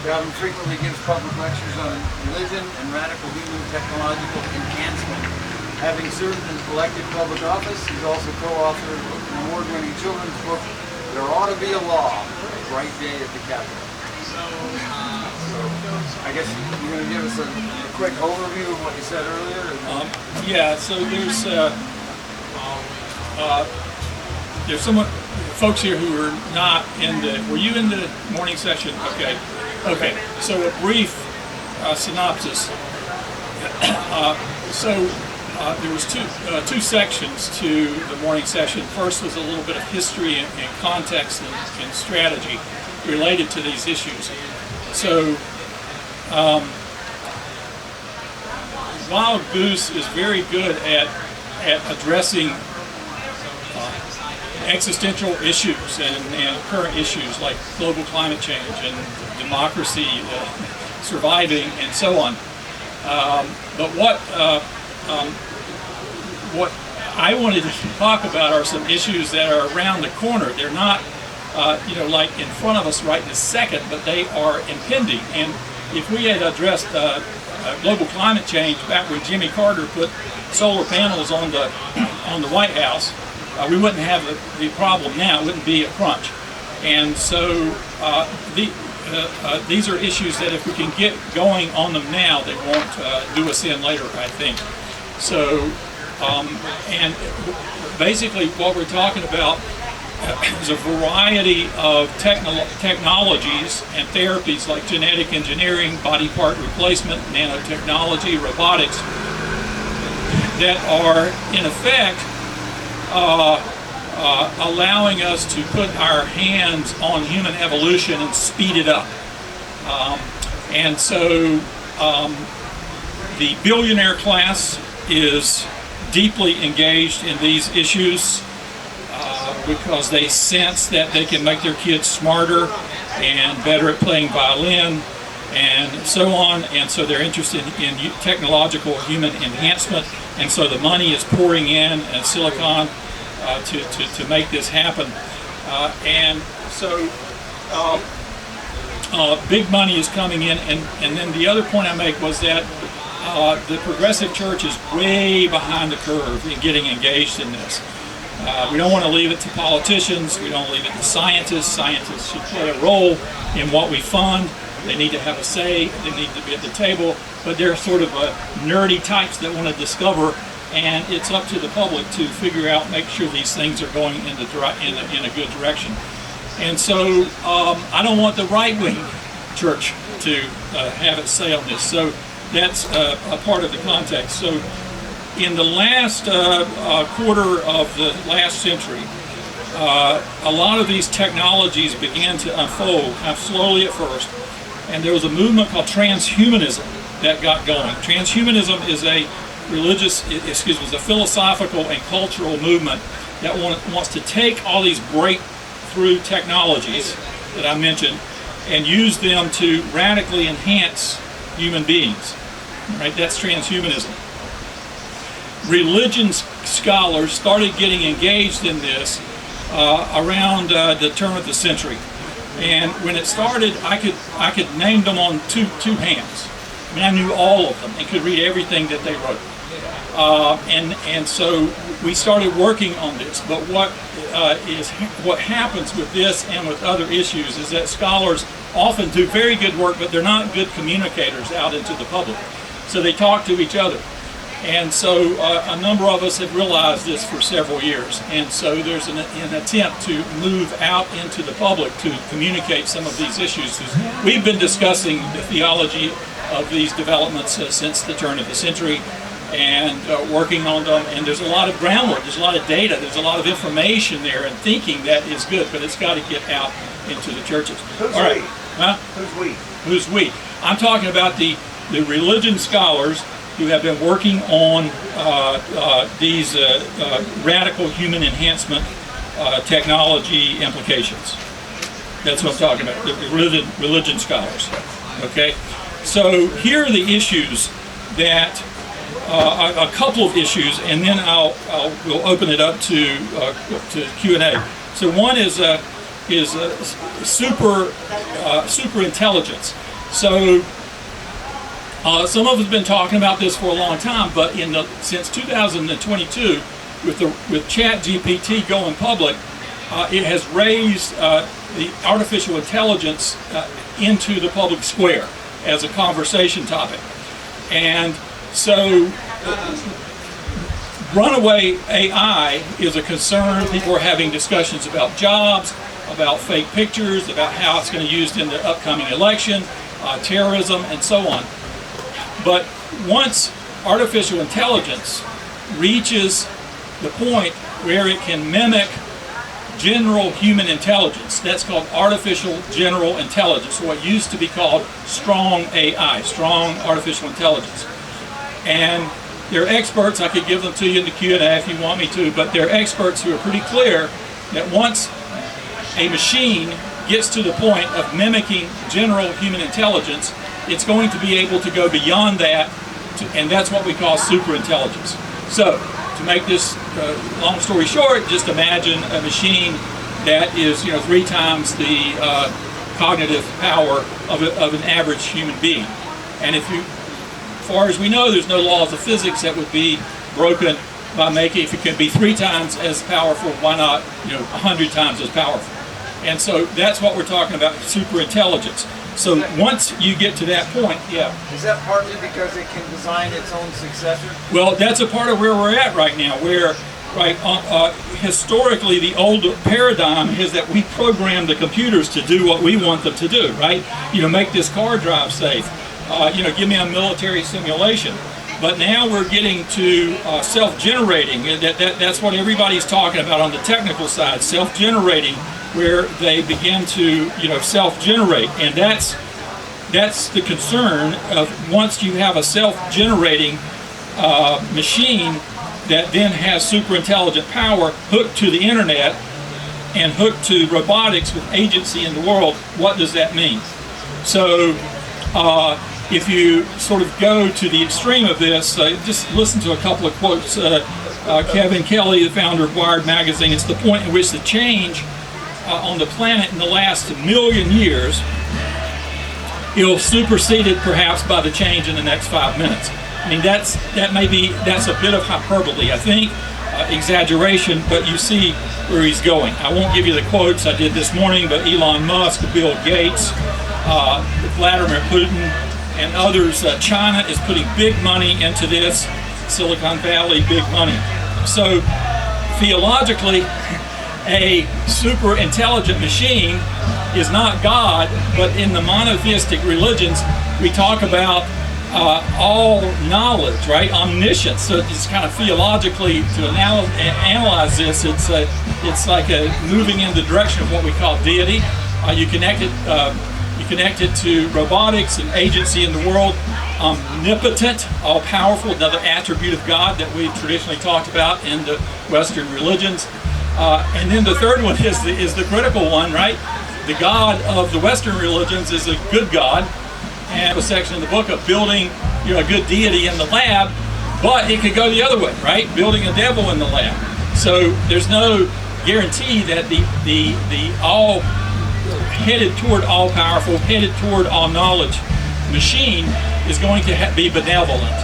Calvin frequently gives public lectures on religion and radical human technological enhancement. Having served in elected public office, he's also co-author of an award-winning children's book, There Ought to Be a Law, A Bright Day at the Capitol. So I guess you're going to give us a quick overview of what you said earlier? Yeah, so there's some folks here who are not in the, were you in the morning session? Okay, so a brief synopsis. There was two sections to the morning session. First was a little bit of history and context and strategy related to these issues. So while Goose is very good at addressing existential issues and current issues like global climate change and democracy surviving and so on, but what I wanted to talk about are some issues that are around the corner. They're not like in front of us right this second, but they are impending. And if we had addressed global climate change back when Jimmy Carter put solar panels on the White House, we wouldn't have the problem now. It wouldn't be a crunch. And so these are issues that if we can get going on them now, they won't do us in later, I think. So, and basically what we're talking about is a variety of technologies and therapies like genetic engineering, body part replacement, nanotechnology, robotics, that are in effect allowing us to put our hands on human evolution and speed it up. And so the billionaire class is deeply engaged in these issues because they sense that they can make their kids smarter and better at playing violin and so on, and so they're interested in technological human enhancement, and so the money is pouring in Silicon to make this happen. And so big money is coming in, and then the other point I make was that the progressive church is way behind the curve in getting engaged in this. We don't want to leave it to politicians, we don't leave it to scientists. Scientists should play a role in what we fund. They need to have a say, they need to be at the table, but they're sort of nerdy types that want to discover, and it's up to the public to figure out, make sure these things are going in a good direction. And so I don't want the right-wing church to have its say on this. So that's a part of the context. So in the last quarter of the last century, a lot of these technologies began to unfold, kind of slowly at first, and there was a movement called transhumanism that got going. Transhumanism is a is a philosophical and cultural movement that wants to take all these breakthrough technologies that I mentioned and use them to radically enhance human beings. Right? That's transhumanism. Religion scholars started getting engaged in this around the turn of the century, and when it started, I could name them on two hands. I mean, I knew all of them and could read everything that they wrote, and so we started working on this. But what happens with this and with other issues is that scholars often do very good work, but they're not good communicators out into the public. So they talk to each other. And so a number of us have realized this for several years. And so there's an attempt to move out into the public to communicate some of these issues. We've been discussing the theology of these developments since the turn of the century and working on them. And there's a lot of groundwork, there's a lot of data, there's a lot of information there and thinking that is good, but it's got to get out into the churches. Who's All right. we? Huh? Who's we? Who's we? I'm talking about the religion scholars who have been working on these radical human enhancement technology implications. That's what I'm talking about, the religion scholars. Okay, so here are the issues that, a couple of issues, and then we'll open it up to Q&A. So one is super intelligence. So some of us have been talking about this for a long time, but since 2022, with ChatGPT going public, it has raised the artificial intelligence into the public square as a conversation topic. And so runaway AI is a concern. People are having discussions about jobs, about fake pictures, about how it's going to be used in the upcoming election, terrorism, and so on. But once artificial intelligence reaches the point where it can mimic general human intelligence, that's called artificial general intelligence, or what used to be called strong AI, strong artificial intelligence. And they're experts, I could give them to you in the Q&A if you want me to, but they're experts who are pretty clear that once a machine gets to the point of mimicking general human intelligence, it's going to be able to go beyond that, and that's what we call superintelligence. So, to make this long story short, just imagine a machine that is, 3 times the cognitive power of an average human being. And as far as we know, there's no laws of physics that would be broken by making, if it can be 3 times as powerful, why not, 100 times as powerful? And so that's what we're talking about, superintelligence. So once you get to that point, yeah. Is that partly because it can design its own successor? Well, that's a part of where we're at right now, where historically the old paradigm is that we program the computers to do what we want them to do, right? Make this car drive safe. Give me a military simulation. But now we're getting to self-generating. That's what everybody's talking about on the technical side, self-generating, where they begin to, self-generate. And that's the concern of once you have a self-generating machine that then has super intelligent power hooked to the internet and hooked to robotics with agency in the world, what does that mean? So if you sort of go to the extreme of this, just listen to a couple of quotes. Kevin Kelly, the founder of Wired magazine, it's the point at which the change on the planet in the last 1 million years is superseded perhaps by the change in the next 5 minutes. I mean, that's a bit of hyperbole, I think, exaggeration, but you see where he's going. I won't give you the quotes I did this morning, but Elon Musk, Bill Gates, Vladimir Putin, and others. China is putting big money into this. Silicon Valley, big money. So theologically, a super intelligent machine is not God, but in the monotheistic religions, we talk about all knowledge, right? Omniscience. So it's kind of theologically, to analyze this, it's like moving in the direction of what we call deity. You connect it to robotics and agency in the world. Omnipotent, all-powerful, another attribute of God that we've traditionally talked about in the Western religions. And then the third one is the critical one, right? The God of the Western religions is a good God. And a section in the book of building, a good deity in the lab, but it could go the other way, right? Building a devil in the lab. So there's no guarantee that the all headed toward all powerful, headed toward all knowledge machine is going to be benevolent.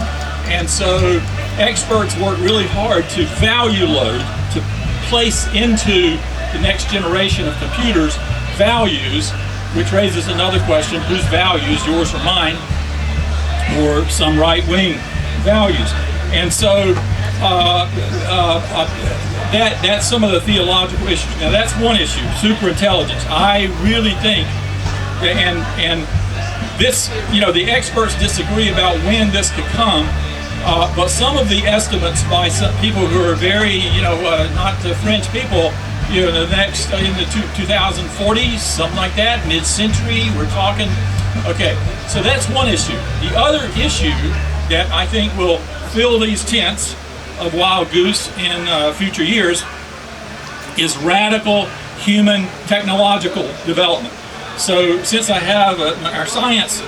And so experts work really hard to value load, to place into the next generation of computers values, which raises another question: whose values, yours or mine, or some right-wing values? And so that's some of the theological issues. Now that's one issue, superintelligence. I really think, and this, the experts disagree about when this could come, but some of the estimates by some people who are very, not the French people, in the 2040s, something like that, mid-century, we're talking. Okay, so that's one issue. The other issue that I think will fill these tents of Wild Goose in future years is radical human technological development. So since I have our science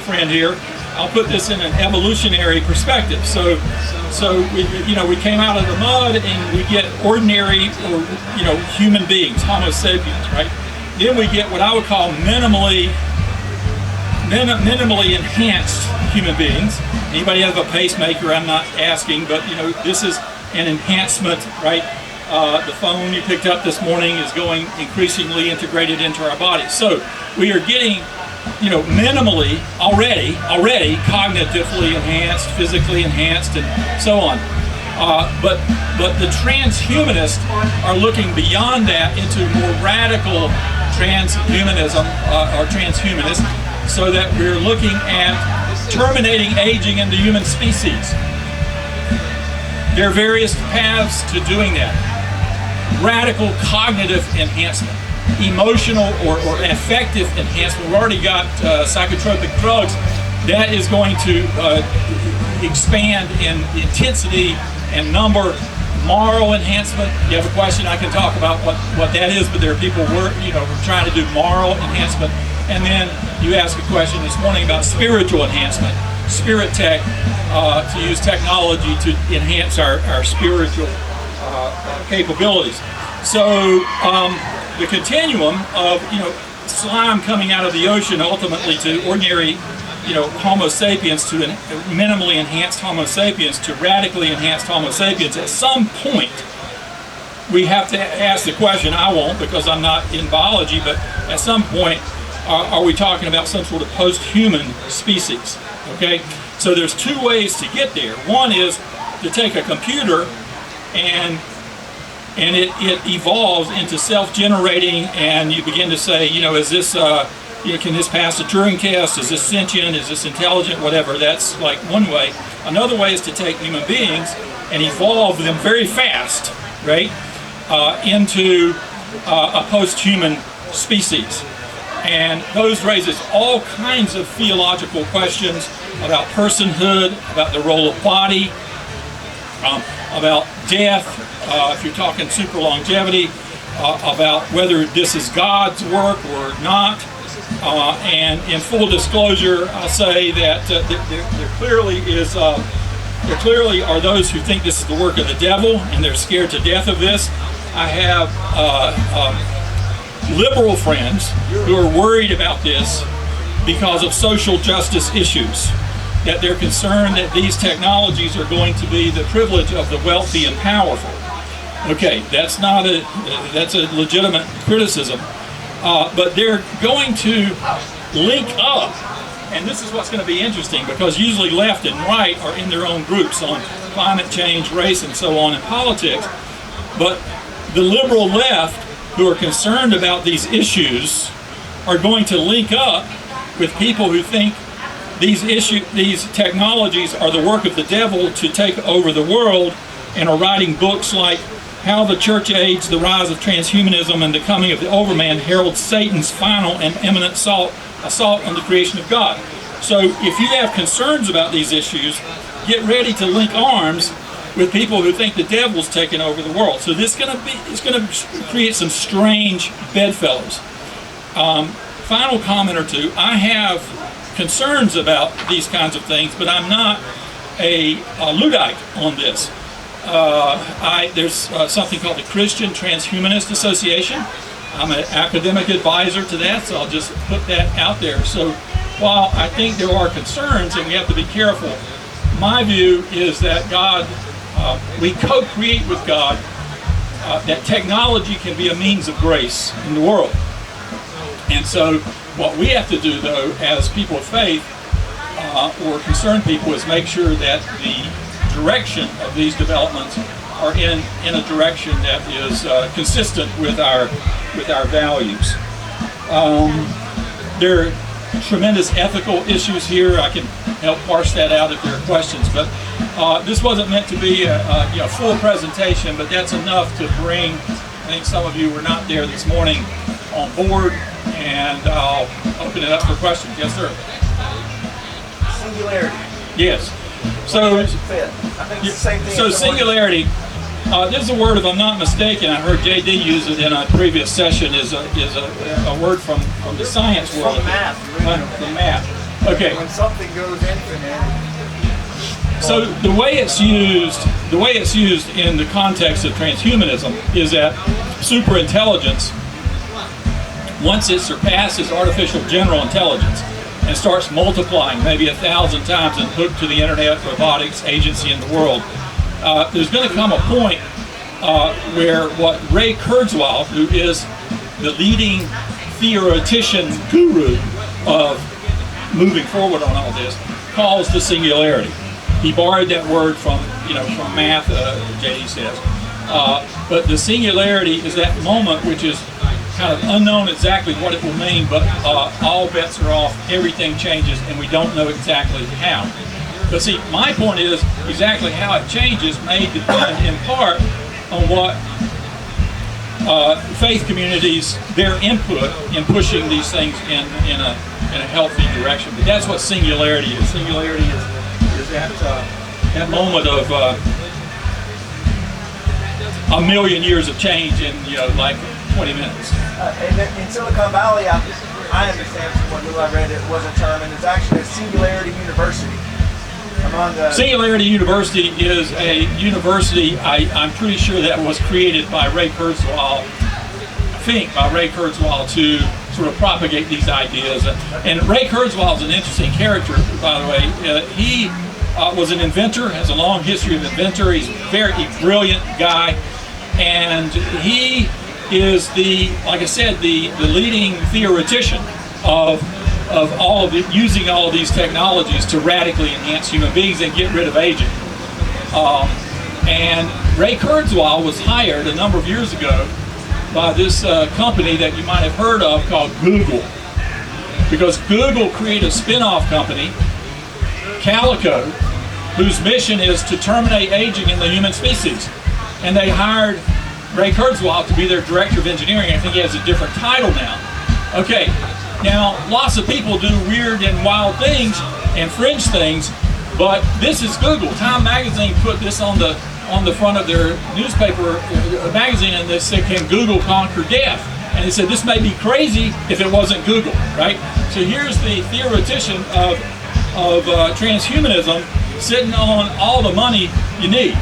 friend here, I'll put this in an evolutionary perspective. So we came out of the mud and we get ordinary, human beings, Homo sapiens, right? Then we get what I would call minimally enhanced human beings. Anybody have a pacemaker? I'm not asking, but this is an enhancement, right? The phone you picked up this morning is going increasingly integrated into our bodies. So we are getting, minimally already cognitively enhanced, physically enhanced, and so on. But the transhumanists are looking beyond that into more radical transhumanism or transhumanism, so that we're looking at terminating aging in the human species. There are various paths to doing that. Radical cognitive enhancement, emotional or affective enhancement. We've already got psychotropic drugs. That is going to expand in intensity and number. Moral enhancement. You have a question, I can talk about what that is, but there are people we're trying to do moral enhancement. And then you asked a question this morning about spiritual enhancement. Spirit tech, to use technology to enhance our spiritual capabilities. So the continuum of slime coming out of the ocean ultimately to ordinary Homo sapiens, to minimally enhanced Homo sapiens, to radically enhanced Homo sapiens, at some point we have to ask the question. I won't, because I'm not in biology, but at some point are we talking about some sort of post-human species? Okay, so there's two ways to get there. One is to take a computer and it evolves into self-generating, and you begin to say, is this can this pass a Turing test? Is this sentient? Is this intelligent? Whatever. That's like one way. Another way is to take human beings and evolve them very fast, right, into a post-human species. And those raises all kinds of theological questions about personhood, about the role of body, about death, if you're talking super longevity, about whether this is God's work or not. And in full disclosure, I'll say that there clearly are those who think this is the work of the devil, and they're scared to death of this. I have liberal friends who are worried about this because of social justice issues, that they're concerned that these technologies are going to be the privilege of the wealthy and powerful. Okay, that's a legitimate criticism, but they're going to link up, and this is what's going to be interesting, because usually left and right are in their own groups on climate change, race, and so on, and politics, but the liberal left, who are concerned about these issues, are going to link up with people who think these technologies are the work of the devil to take over the world, and are writing books like How the Church Aids the Rise of Transhumanism and the Coming of the Overman Heralds Satan's Final and Imminent Assault on the Creation of God. So if you have concerns about these issues, get ready to link arms with people who think the devil's taken over the world. So this is going to create some strange bedfellows. Final comment or two. I have concerns about these kinds of things, but I'm not a Luddite on this. There's something called the Christian Transhumanist Association. I'm an academic advisor to that, so I'll just put that out there. So while I think there are concerns and we have to be careful, my view is that we co-create with God, that technology can be a means of grace in the world. And so what we have to do, though, as people of faith, or concerned people, is make sure that the direction of these developments are in a direction that is consistent with our values. There are tremendous ethical issues here. I can help parse that out if there are questions, but this wasn't meant to be a full presentation, but that's enough to bring, I think some of you were not there this morning, on board, and I'll open it up for questions. Yes, sir. Singularity. Yes. So, singularity, this is a word, if I'm not mistaken, I heard JD use it in a previous session, is a word from the science world. From math. From math. Okay. When something goes infinite. So the way it's used in the context of transhumanism is that superintelligence, once it surpasses artificial general intelligence and starts multiplying maybe 1,000 times and hooked to the internet, robotics, agency in the world, there's going to come a point where what Ray Kurzweil, who is the leading theoretician guru of moving forward on all this, calls the singularity. He borrowed that word from math, JD says. But the singularity is that moment which is kind of unknown exactly what it will mean, but all bets are off, everything changes, and we don't know exactly how. But see, my point is exactly how it changes may depend in part on what faith communities, their input in pushing these things in a healthy direction. But that's what singularity is. Singularity is that moment of a million years of change in like 20 minutes. In Silicon Valley, I understand from what I read, it was a term, and it's actually a singularity university. Singularity University is a university, I'm pretty sure that was created by Ray Kurzweil, to sort of propagate these ideas. And Ray Kurzweil is an interesting character, by the way. He was an inventor, has a long history of inventor. He's a very brilliant guy, and he is like I said, the leading theoretician of all of it, using all of these technologies to radically enhance human beings and get rid of aging. And Ray Kurzweil was hired a number of years ago by this company that you might have heard of called Google. because Google created a spin-off company, Calico, whose mission is to terminate aging in the human species. And they hired Ray Kurzweil to be their director of engineering. I think he has a different title now. Okay, now lots of people do weird and wild things and fringe things, but this is Google. Time magazine put this on the front of their newspaper magazine, and they said, "Can Google conquer death?" And they said this may be crazy if it wasn't Google, right? So here's the theoretician of transhumanism sitting on all the money you need.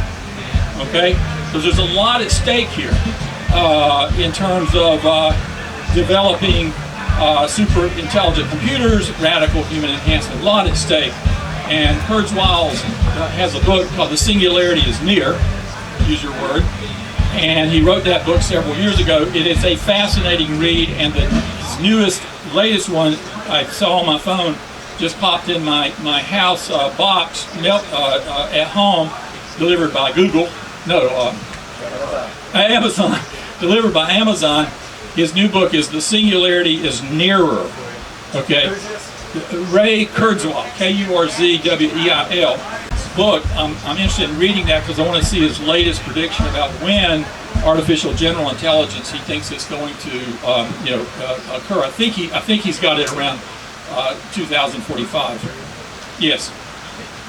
Okay, because there's a lot at stake here in terms of developing super intelligent computers, radical human enhancement. A lot at stake. And Kurzweil has a book called "The Singularity is Near," use your word, and he wrote that book several years ago. It is a fascinating read, and the latest one I saw on my phone just popped in my house box at home, delivered by Google. No, Amazon, delivered by Amazon. His new book is "The Singularity is Nearer." Okay. Ray Kurzweil, Kurzweil. Book, I'm interested in reading that because I want to see his latest prediction about when artificial general intelligence he thinks is going to occur. I think he's got it around 2045. Yes.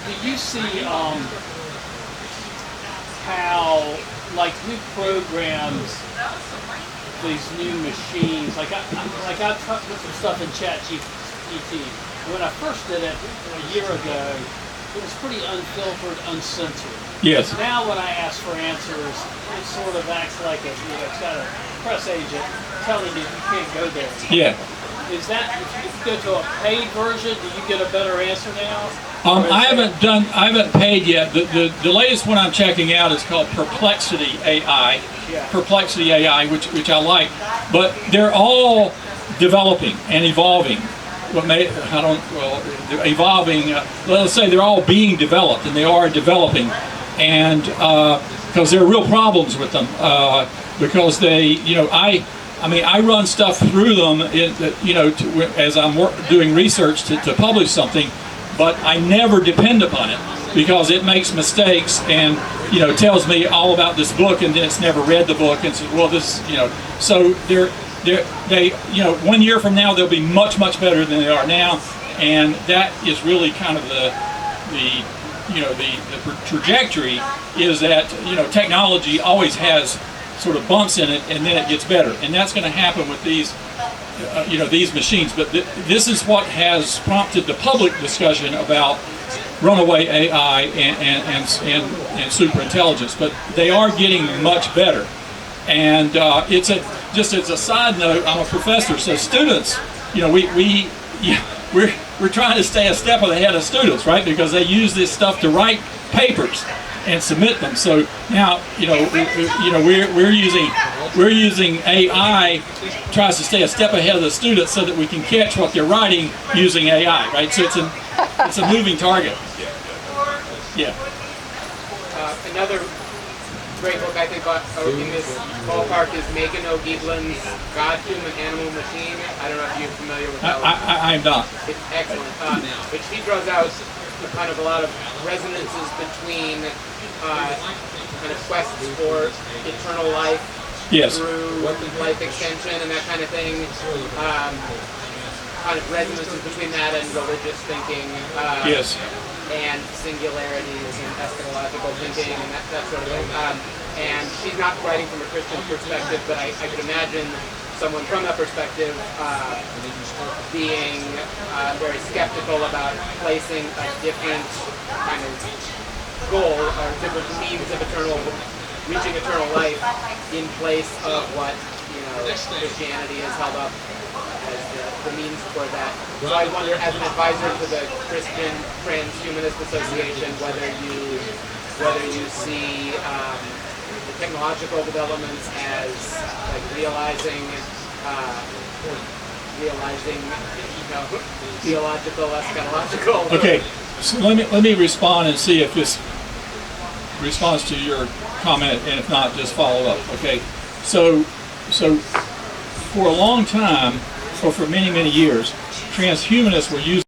Do you see how, like, new programs, these new machines, like I put some stuff in ChatGPT. When I first did it a year ago, it was pretty unfiltered, uncensored. Yes. Now when I ask for answers, it sort of acts like it's got a press agent telling you can't go there. Yeah. Is that, if you go to a paid version, do you get a better answer now? I haven't paid yet. The latest one I'm checking out is called Perplexity AI. Yeah. Perplexity AI, which I like, but they're all developing and evolving. Evolving. Let's say they're all being developed, and they are developing, and because there are real problems with them, because they, I run stuff through them, as I'm doing research to publish something, but I never depend upon it because it makes mistakes and tells me all about this book, and then it's never read the book and says, well, this, so they 1 year from now they'll be much better than they are now, and that is really kind of the trajectory is that technology always has sort of bumps in it, and then it gets better, and that's going to happen with these these machines. But this is what has prompted the public discussion about runaway AI and superintelligence. But they are getting much better, and just as a side note, I'm a professor, so students, we're trying to stay a step ahead of students, right? Because they use this stuff to write papers and submit them. So now, we're using AI, tries to stay a step ahead of the students so that we can catch what they're writing using AI, right? So it's a moving target. Yeah. Another great book I think in this ballpark is Megan O'Gieblin's God, Human, Animal, Machine. I don't know if you're familiar with that one. I'm not. It's excellent. But she draws out kind of a lot of resonances between kind of quests for eternal life, yes, through life extension and that kind of thing. Kind of resonances between that and religious thinking. Yes. And singularities and eschatological thinking and that sort of thing. And she's not writing from a Christian perspective, but I could imagine someone from that perspective being very skeptical about placing a different kind of goal or different means of reaching eternal life in place of what Christianity has held up as the means for that. So I wonder, as an advisor to the Christian Transhumanist Association, whether you see the technological developments as like realizing theological, eschatological. Okay, so let me respond and see if this responds to your comment, and if not, just follow up. Okay, so for a long time, or for many years, transhumanists were using